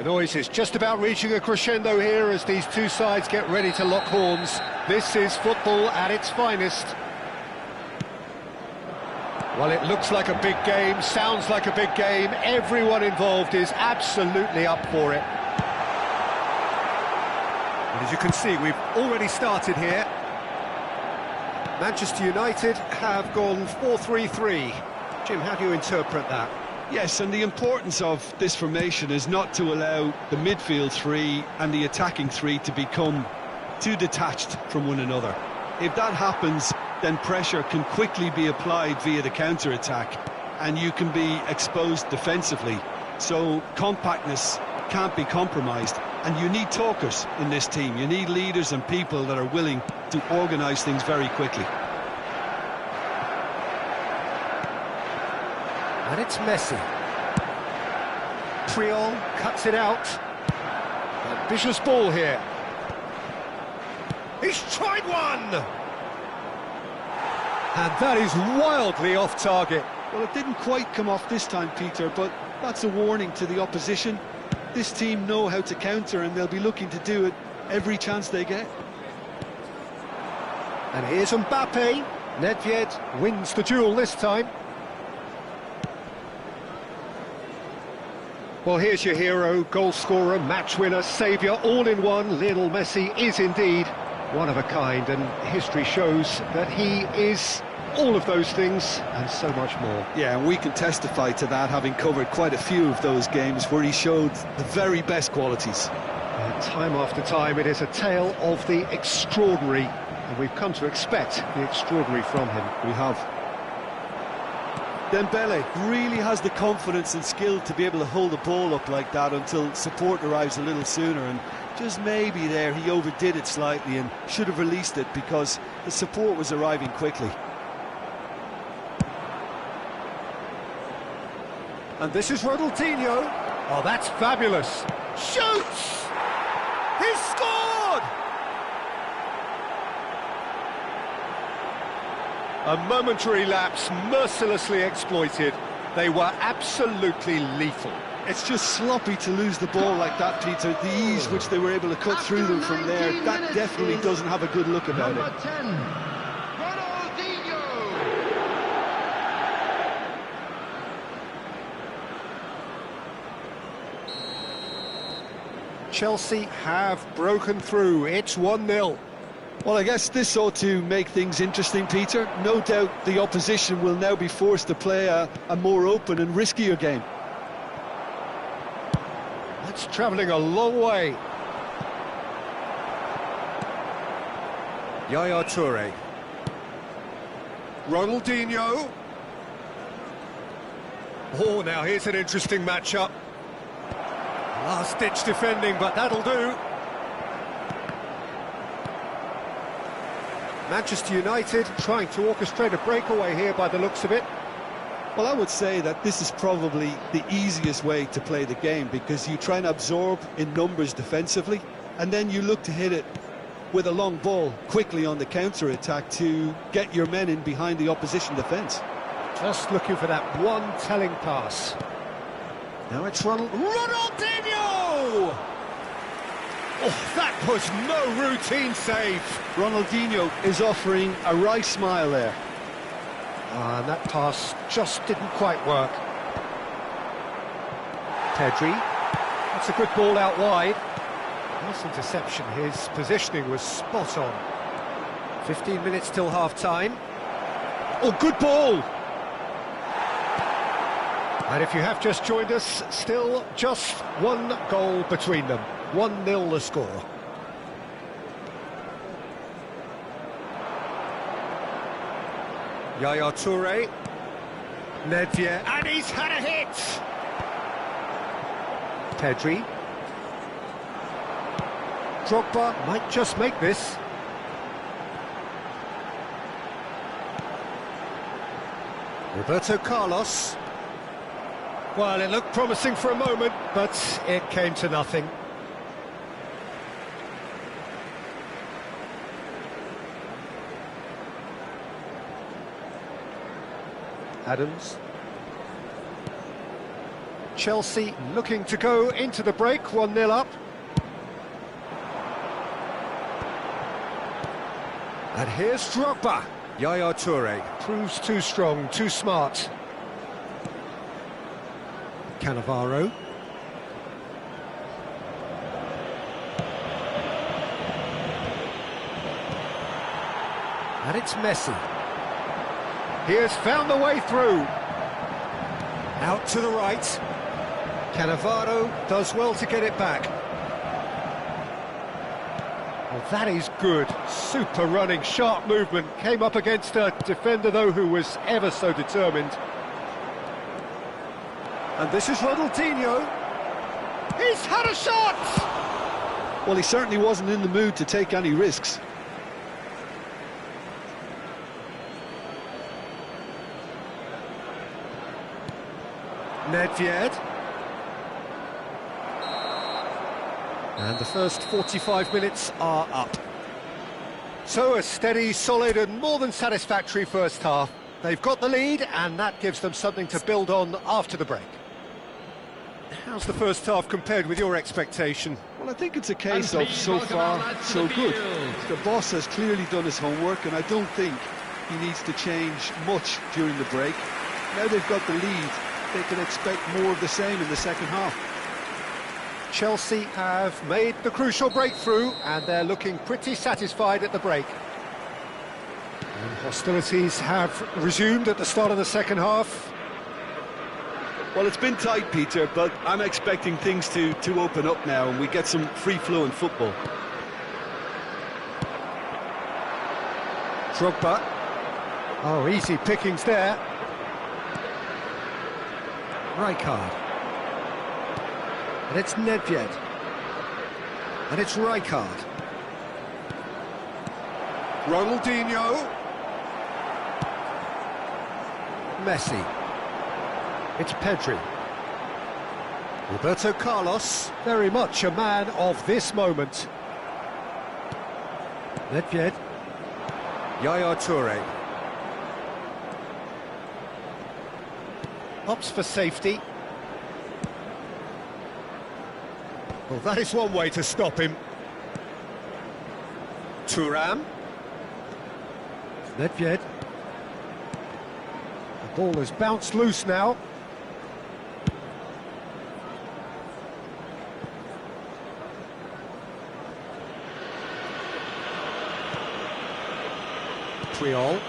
The noise is just about reaching a crescendo here as these two sides get ready to lock horns. This is football at its finest. Well, it looks like a big game, sounds like a big game. Everyone involved is absolutely up for it. And as you can see, we've already started here. Manchester United have gone 4-3-3. Jim, how do you interpret that? Yes, and the importance of this formation is not to allow the midfield three and the attacking three to become too detached from one another. If that happens, then pressure can quickly be applied via the counter-attack, and you can be exposed defensively. So compactness can't be compromised, and you need talkers in this team. You need leaders and people that are willing to organise things very quickly. And it's Messi. Triol cuts it out. Ambitious ball here. He's tried one! And that is wildly off target. Well, it didn't quite come off this time, Peter, but that's a warning to the opposition. This team know how to counter, and they'll be looking to do it every chance they get. And here's Mbappe. Nedved wins the duel this time. Well, here's your hero, goal scorer, match winner, saviour, all in one. Lionel Messi is indeed one of a kind, and history shows that he is all of those things and so much more. Yeah, and we can testify to that, having covered quite a few of those games where he showed the very best qualities. And time after time, it is a tale of the extraordinary, and we've come to expect the extraordinary from him. We have. Dembele really has the confidence and skill to be able to hold the ball up like that until support arrives a little sooner, and just maybe there he overdid it slightly and should have released it because the support was arriving quickly. And this is Ronaldinho. Oh, that's fabulous. Shoots! He's scored! A momentary lapse, mercilessly exploited. They were absolutely lethal. It's just sloppy to lose the ball like that, Peter. The ease which they were able to cut through them from there, that definitely doesn't have a good look about it. Number 10, Ronaldinho. Chelsea have broken through. It's 1-0. Well, I guess this ought to make things interesting, Peter. No doubt the opposition will now be forced to play a more open and riskier game. That's travelling a long way. Yaya Toure. Ronaldinho. Oh, now here's an interesting matchup. Last-ditch defending, but that'll do. Manchester United trying to orchestrate a breakaway here by the looks of it. Well, I would say that this is probably the easiest way to play the game, because you try and absorb in numbers defensively, and then you look to hit it with a long ball quickly on the counter-attack to get your men in behind the opposition defence. Just looking for that one telling pass. Now it's Ronaldinho! Oh, that was no routine save. Ronaldinho is offering a wry smile there. And that pass just didn't quite work. Pedri. That's a good ball out wide. Nice interception. His positioning was spot on. 15 minutes till half-time. Oh, good ball! And if you have just joined us, still just one goal between them. 1-0 the score. Yaya Toure. Nedved. And he's had a hit! Pedri. Drogba might just make this. Roberto Carlos. Well, it looked promising for a moment, but it came to nothing. Adams. Chelsea looking to go into the break, 1-0 up. And here's Drogba. Yaya Toure proves too strong, too smart. Cannavaro. And it's Messi. He has found the way through. Out to the right. Cannavaro does well to get it back. Well, that is good. Super running, sharp movement. Came up against a defender, though, who was ever so determined. And this is Ronaldinho. He's had a shot! Well, he certainly wasn't in the mood to take any risks. Nedved. And the first 45 minutes are up. So a steady, solid and more than satisfactory first half. They've got the lead and that gives them something to build on after the break. How's the first half compared with your expectation? Well, I think it's a case of so far, so good. The boss has clearly done his homework and I don't think he needs to change much during the break. Now they've got the lead, they can expect more of the same in the second half. Chelsea have made the crucial breakthrough and they're looking pretty satisfied at the break. And hostilities have resumed at the start of the second half. Well, it's been tight, Peter, but I'm expecting things to open up now and we get some free-flowing football. Drogba. Oh, easy pickings there. Rijkaard. And it's Nedved. And it's Rijkaard. Ronaldinho. Messi. It's Pedri. Roberto Carlos, very much a man of this moment. Nedved. Yaya Toure. Opts for safety. Well, that is one way to stop him. Thuram. Nedved. The ball has bounced loose now. Triol.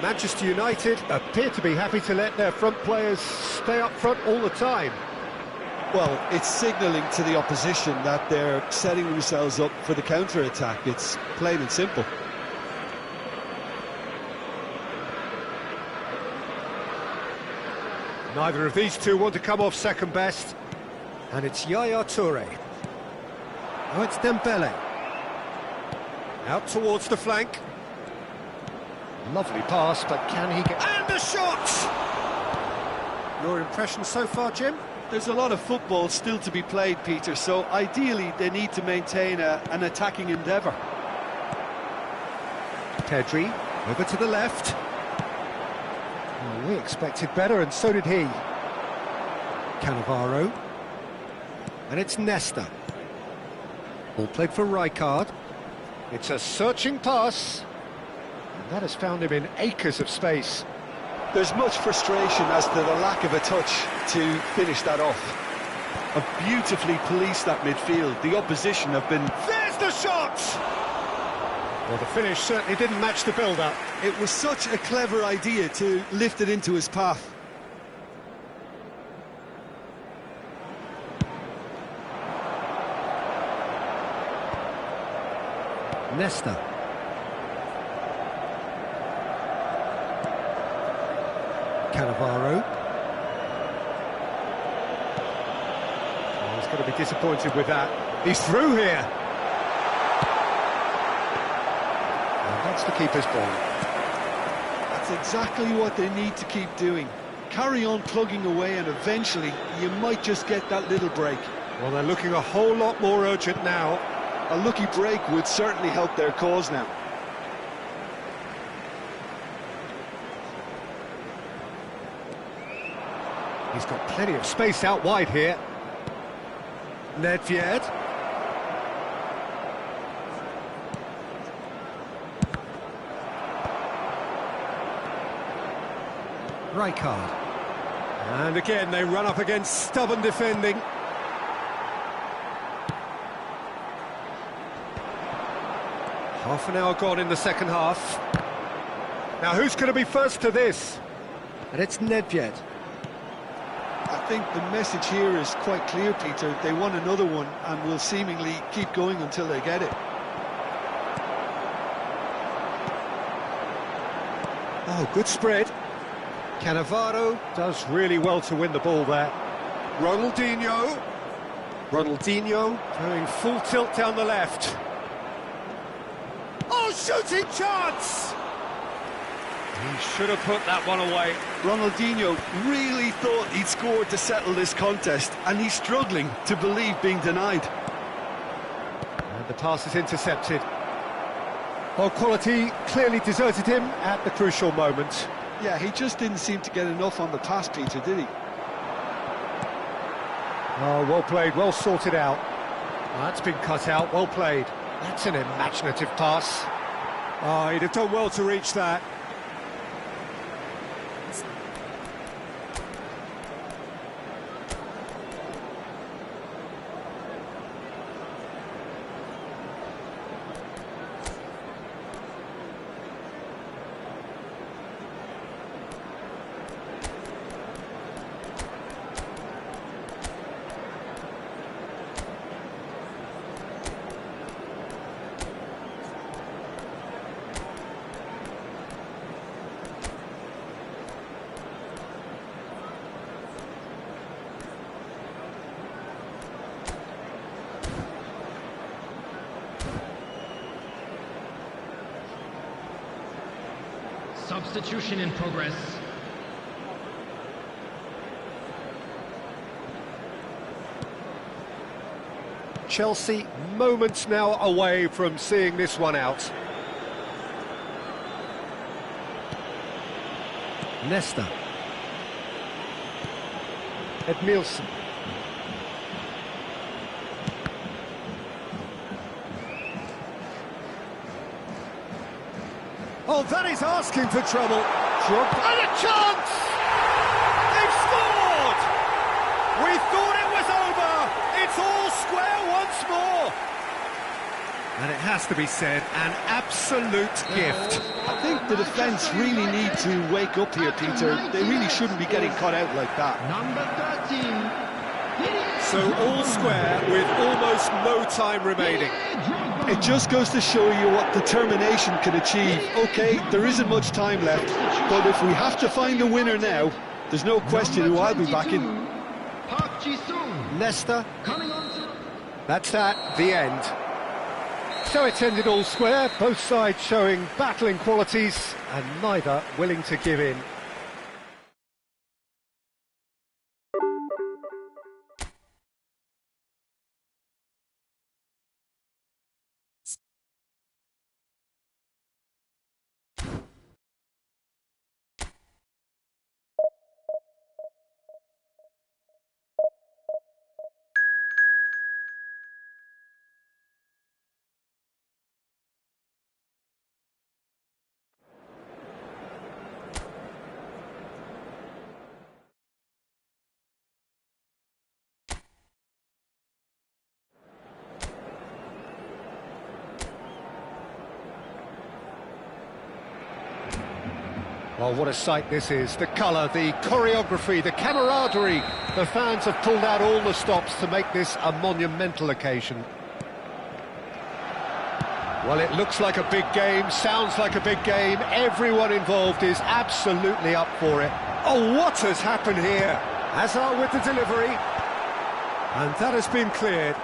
Manchester United appear to be happy to let their front players stay up front all the time. Well, it's signalling to the opposition that they're setting themselves up for the counter-attack. It's plain and simple. Neither of these two want to come off second best. And it's Yaya Toure. Oh, it's Dembele. Out towards the flank. Lovely pass, but can he get... And the shot! Your impression so far, Jim? There's a lot of football still to be played, Peter, so ideally they need to maintain an attacking endeavour. Pedri, over to the left. Well, we expected better, and so did he. Cannavaro. And it's Nesta. Ball played for Rijkaard. It's a searching pass. And that has found him in acres of space. There's much frustration as to the lack of a touch to finish that off. Have beautifully policed that midfield. The opposition have been... There's the shot! Well, the finish certainly didn't match the build-up. It was such a clever idea to lift it into his path. Nesta. Cannavaro. Oh, he's going to be disappointed with that. He's through here. And that's the keeper's ball. That's exactly what they need to keep doing. Carry on plugging away and eventually you might just get that little break. Well, they're looking a whole lot more urgent now. A lucky break would certainly help their cause now. He's got plenty of space out wide here. Nedved. Rijkaard. And again, they run up against stubborn defending. Half an hour gone in the second half. Now, who's going to be first to this? And it's Nedved. I think the message here is quite clear, Peter. They want another one and will seemingly keep going until they get it. Oh, good spread. Cannavaro does really well to win the ball there. Ronaldinho. Ronaldinho going full tilt down the left. Oh, shooting chance! He should have put that one away. Ronaldinho really thought he'd scored to settle this contest, and he's struggling to believe being denied. And the pass is intercepted. Well, quality clearly deserted him at the crucial moment. Yeah, he just didn't seem to get enough on the pass, Peter, did he? Oh, well played, well sorted out. That's been cut out, well played. That's an imaginative pass. Oh, he'd have done well to reach that. Substitution in progress. Chelsea moments now away from seeing this one out. Nesta. Edmilson. Oh, that is asking for trouble. And a chance! They've scored! We thought it was over. It's all square once more. And it has to be said, an absolute gift. I think the defence really need to wake up here, Peter. They really shouldn't be getting caught out like that. Number 13. So all square with almost no time remaining. It just goes to show you what determination can achieve. OK, there isn't much time left, but if we have to find a winner now, there's no question who I'll be backing. Nesta. That's at the end. So it's ended all square, both sides showing battling qualities and neither willing to give in. Well, what a sight this is. The colour, the choreography, the camaraderie. The fans have pulled out all the stops to make this a monumental occasion. Well, it looks like a big game, sounds like a big game. Everyone involved is absolutely up for it. Oh, what has happened here? Hazard with the delivery. And that has been cleared.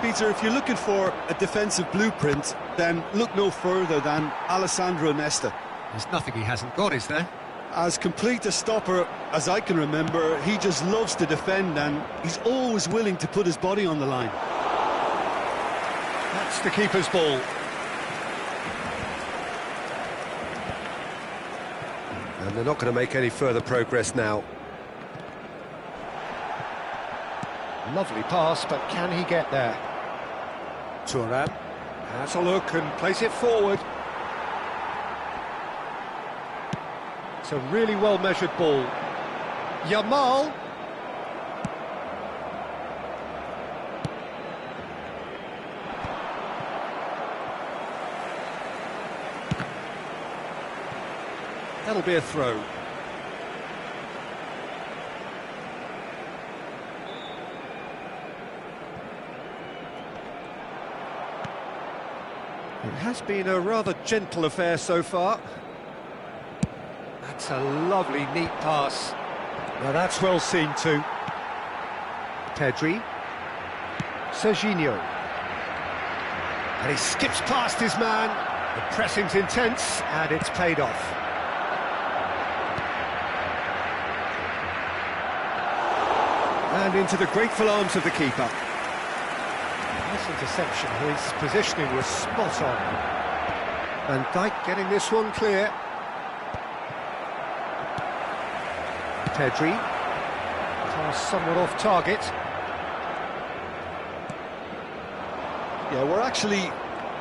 Peter, if you're looking for a defensive blueprint, then look no further than Alessandro Nesta. There's nothing he hasn't got, is there? As complete a stopper as I can remember, he just loves to defend and he's always willing to put his body on the line. That's the keeper's ball. And they're not going to make any further progress now. Lovely pass, but can he get there? Thuram has a look and plays it forward. It's a really well-measured ball. Yamal. That'll be a throw. It has been a rather gentle affair so far. That's a lovely, neat pass. Now that's well seen too. Pedri. Serginho. And he skips past his man. The pressing's intense, and it's paid off. And into the grateful arms of the keeper. Nice interception, his positioning was spot on. Van Dijk getting this one clear. Pedri. Pass somewhat off target. Yeah, we're actually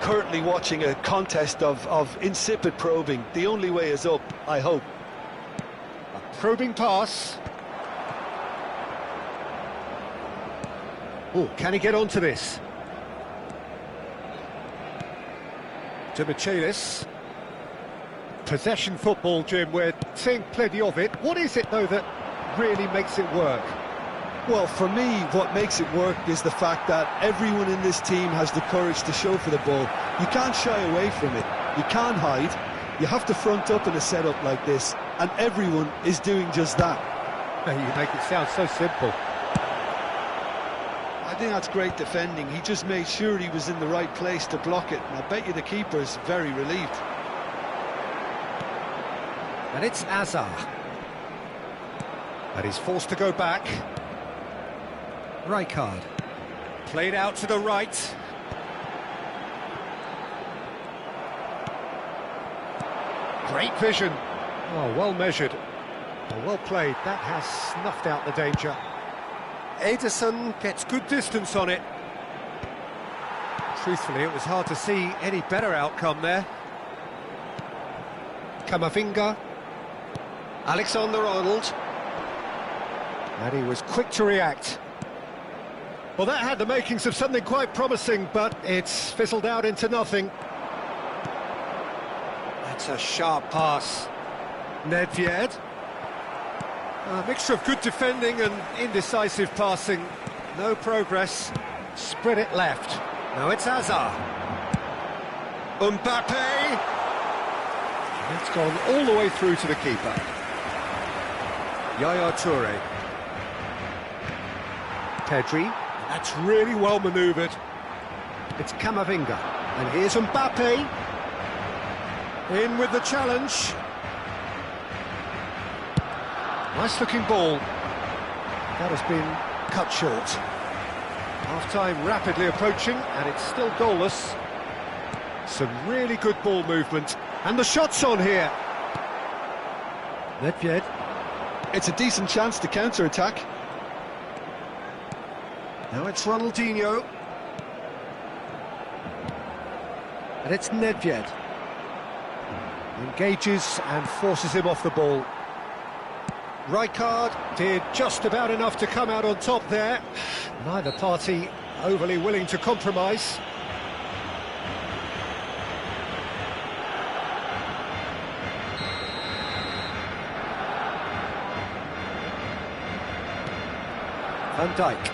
currently watching a contest of insipid probing. The only way is up, I hope. A probing pass. Oh, can he get onto this? To Michelis. Possession football, Jim, we're seeing plenty of it. What is it, though, that really makes it work? Well, for me, what makes it work is the fact that everyone in this team has the courage to show for the ball. You can't shy away from it. You can't hide. You have to front up in a setup like this, and everyone is doing just that. You make it sound so simple. I think that's great defending. He just made sure he was in the right place to block it, and I bet you the keeper's very relieved. And it's Azar. And he's forced to go back. Rijkaard. Played out to the right. Great vision. Oh, well measured. Well played. That has snuffed out the danger. Ederson gets good distance on it. Truthfully, it was hard to see any better outcome there. Camavinga. Alexander-Arnold. And he was quick to react. Well, that had the makings of something quite promising, but it's fizzled out into nothing. That's a sharp pass. Nedved. A mixture of good defending and indecisive passing. No progress. Spread it left. Now it's Hazard. Mbappe. It's gone all the way through to the keeper. Yaya Toure. Pedri. That's really well manoeuvred. It's Camavinga. And here's Mbappe. In with the challenge. Nice looking ball. That has been cut short. Half-time rapidly approaching, and it's still goalless. Some really good ball movement. And the shot's on here. Nedved. It's a decent chance to counter-attack. Now it's Ronaldinho. And it's Nedved. Engages and forces him off the ball. Rijkaard did just about enough to come out on top there. Neither party overly willing to compromise. Van Dijk.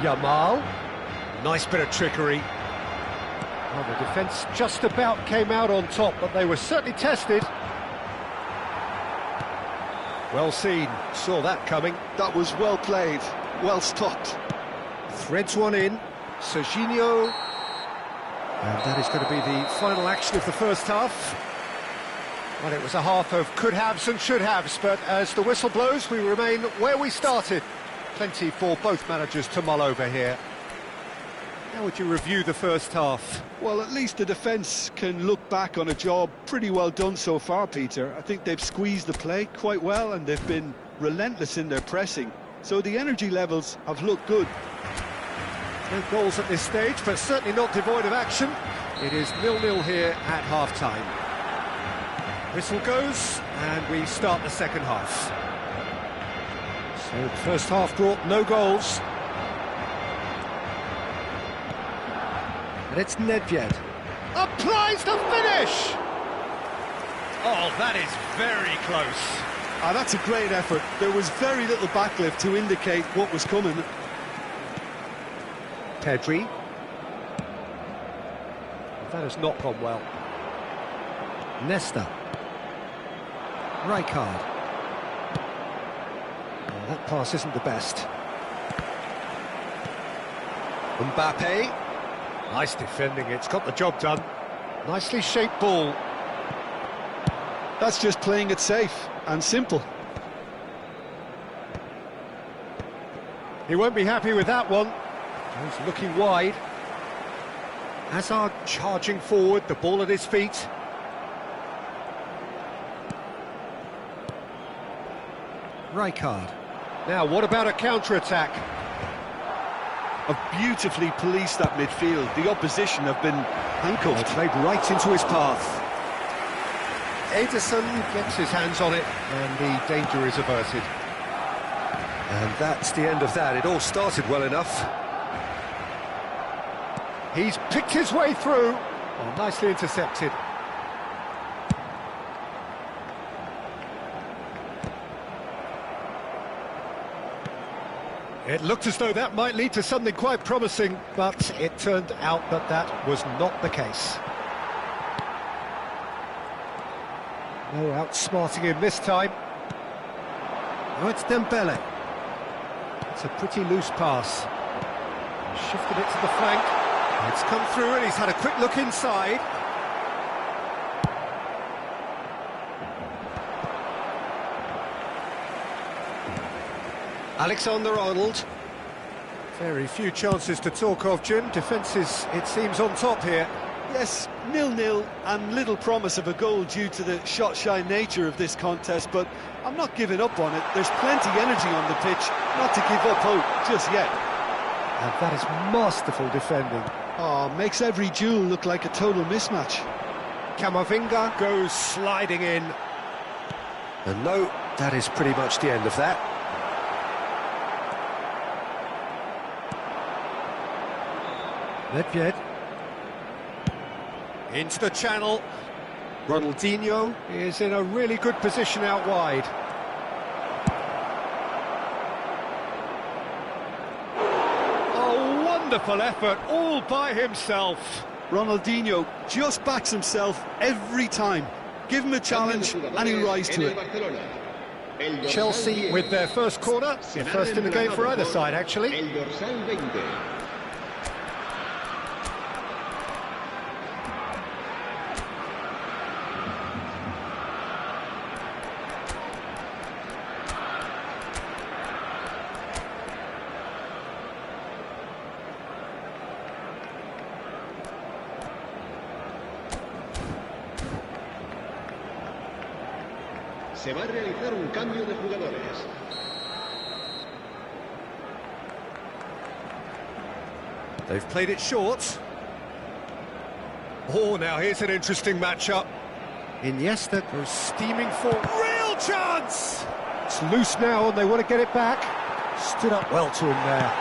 Yamal. Nice bit of trickery. Well, the defence just about came out on top, but they were certainly tested. Well seen, saw that coming. That was well played, well stopped. Threads one in, Serginho. And that is going to be the final action of the first half. Well, it was a half of could-haves and should-haves, but as the whistle blows, we remain where we started. Plenty for both managers to mull over here. How would you review the first half? Well, at least the defence can look back on a job pretty well done so far, Peter. I think they've squeezed the play quite well and they've been relentless in their pressing. So the energy levels have looked good. No goals at this stage, but certainly not devoid of action. It is 0-0 here at half-time. Whistle goes, and we start the second half. So the first half brought no goals. And it's Nedved. Applies the finish! Oh, that is very close. Ah, that's a great effort. There was very little backlift to indicate what was coming. Pedri. That has not gone well. Nesta. Rijkaard. Oh, that pass isn't the best. Mbappe. Nice defending, it's got the job done. Nicely shaped ball. That's just playing it safe and simple. He won't be happy with that one. He's looking wide. Hazard charging forward, the ball at his feet. Rijkaard. Now, what about a counter-attack? Have beautifully policed that midfield. The opposition have been handcuffed. Played right into his path. Ederson gets his hands on it, and the danger is averted. And that's the end of that. It all started well enough. He's picked his way through. Oh, nicely intercepted. It looked as though that might lead to something quite promising, but it turned out that that was not the case. No outsmarting him this time. Oh, it's Dembele. It's a pretty loose pass. Shifted it to the flank. It's come through and he's had a quick look inside. Alexander-Arnold. Very few chances to talk of, Jim. Defence is, it seems, on top here. Yes, 0-0 and little promise of a goal due to the shot-shy nature of this contest, but I'm not giving up on it. There's plenty energy on the pitch, not to give up hope just yet. And that is masterful defending. Oh, makes every duel look like a total mismatch. Camavinga goes sliding in. And no, that is pretty much the end of that. Nedved. Into the channel. Ronaldinho is in a really good position out wide. A wonderful effort, all by himself. Ronaldinho just backs himself every time. Give him a challenge and he'll rise to it. Chelsea with their first corner, the first in the game for either side, actually. Se va a realizar un cambio de jugadores. They've played it short. Oh, now here's an interesting matchup. Iniesta goes steaming forward. Real chance! It's loose now and they want to get it back. Stood up well to him there.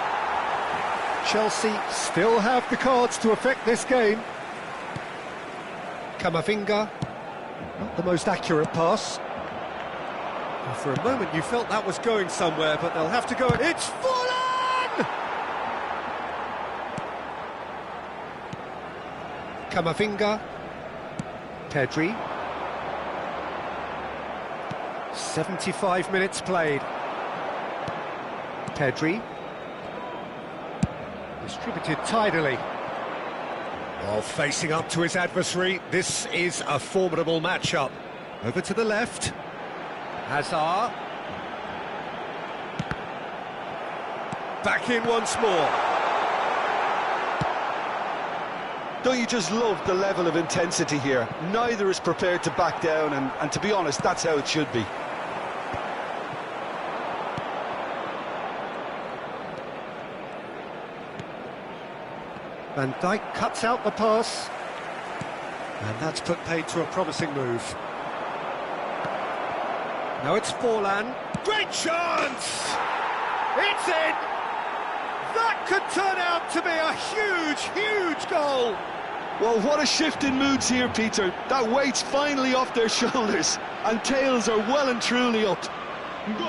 Chelsea still have the cards to affect this game. Camavinga, not the most accurate pass. And for a moment you felt that was going somewhere, but they'll have to go. It's full on! Camavinga. Pedri. 75 minutes played. Pedri. Distributed tidily. While facing up to his adversary, this is a formidable matchup. Over to the left. Hazard. Back in once more. Don't you just love the level of intensity here? Neither is prepared to back down, and to be honest, that's how it should be. Van Dijk cuts out the pass. And that's put paid to a promising move. Now it's Forlan. Great chance! It's in! That could turn out to be a huge, huge goal! Well, what a shift in moods here, Peter. That weight's finally off their shoulders, and tails are well and truly up. Gol.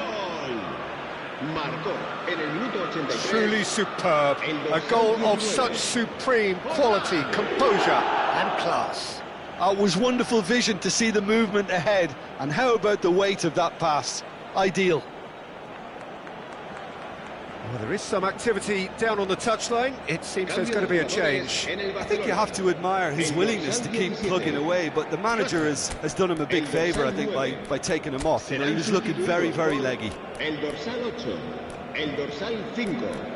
Marcó en el minuto 83. Truly superb. A goal of such supreme quality, composure and class. It was wonderful vision to see the movement ahead, and how about the weight of that pass? Ideal. Well, there is some activity down on the touchline. It seems there's going to be a change. I think you have to admire his willingness to keep plugging away, but the manager has done him a big favour, I think, by taking him off. You know, he was looking very, very leggy. El dorsal 8, el dorsal 5.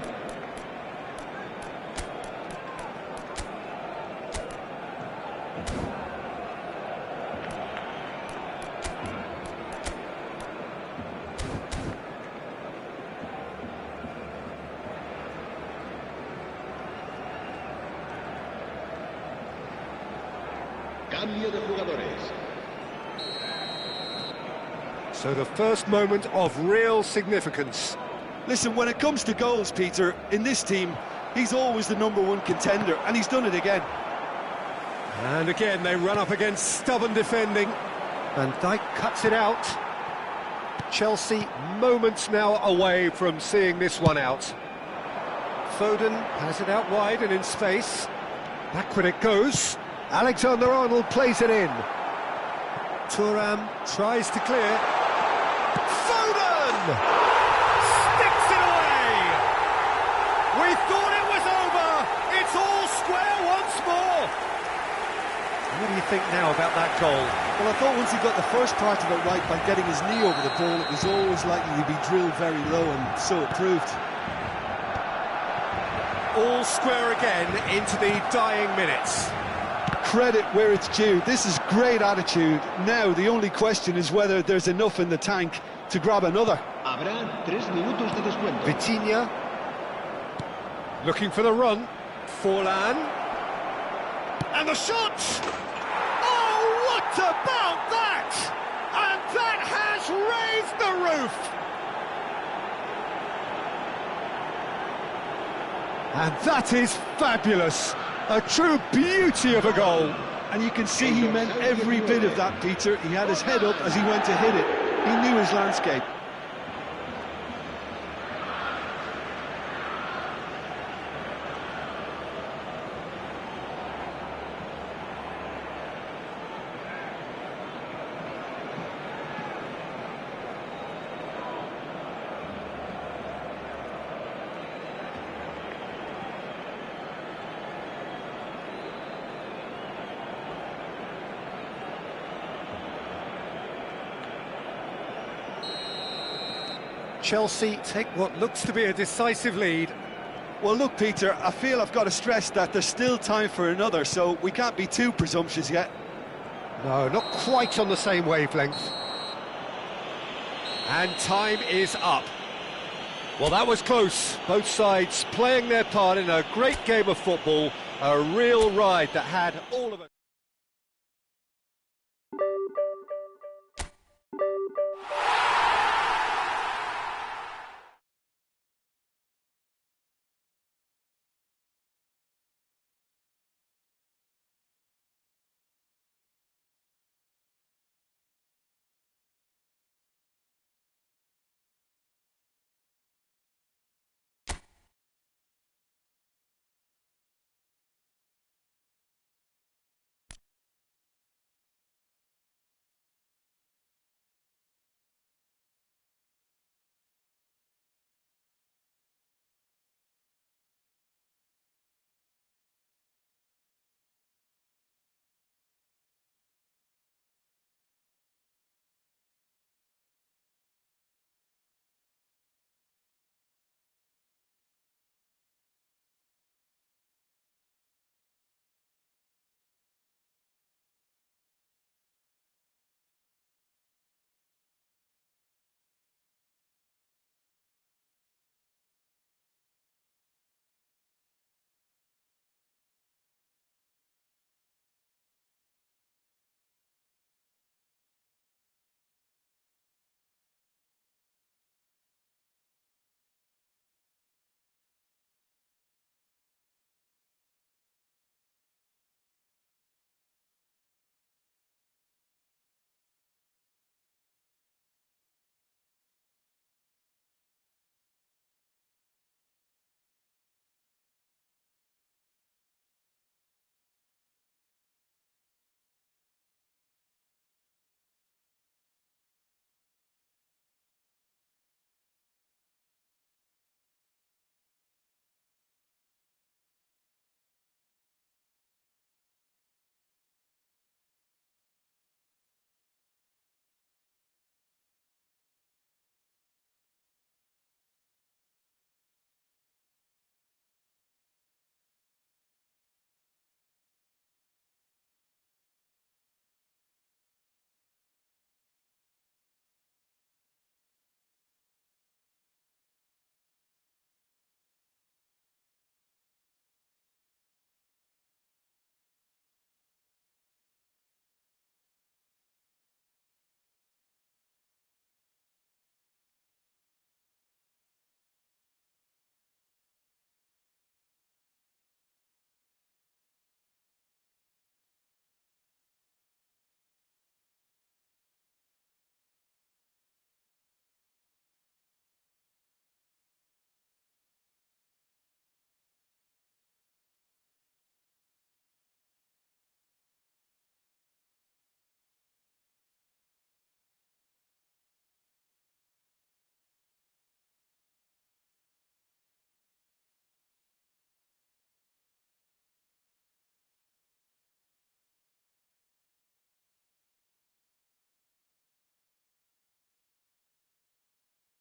Cambio de jugadores. So the first moment of real significance. Listen, when it comes to goals, Peter, in this team, he's always the #1 contender, and he's done it again. And again, they run up against stubborn defending. Van Dijk cuts it out. Chelsea moments now away from seeing this one out. Foden has it out wide and in space. Backward it goes. Alexander-Arnold plays it in. Thuram tries to clear. Foden! Sticks it away! We thought it was over! It's all square once more! What do you think now about that goal? Well, I thought once he got the first part of it right by getting his knee over the ball, it was always likely to be drilled very low, and so it proved. All square again into the dying minutes. Credit where it's due. This is great attitude. Now the only question is whether there's enough in the tank to grab another. Habrá 3 minutos de descuento. Vitinha looking for the run. Forlan. And the shot! Oh, what about that? And that has raised the roof! And that is fabulous. A true beauty of a goal. And you can see he meant every bit of that, Peter. He had his head up as he went to hit it. He knew his landscape. Chelsea take what looks to be a decisive lead. Well, look, Peter, I feel I've got to stress that there's still time for another, so we can't be too presumptuous yet. No, not quite on the same wavelength. And time is up. Well, that was close. Both sides playing their part in a great game of football. A real ride that had all of it.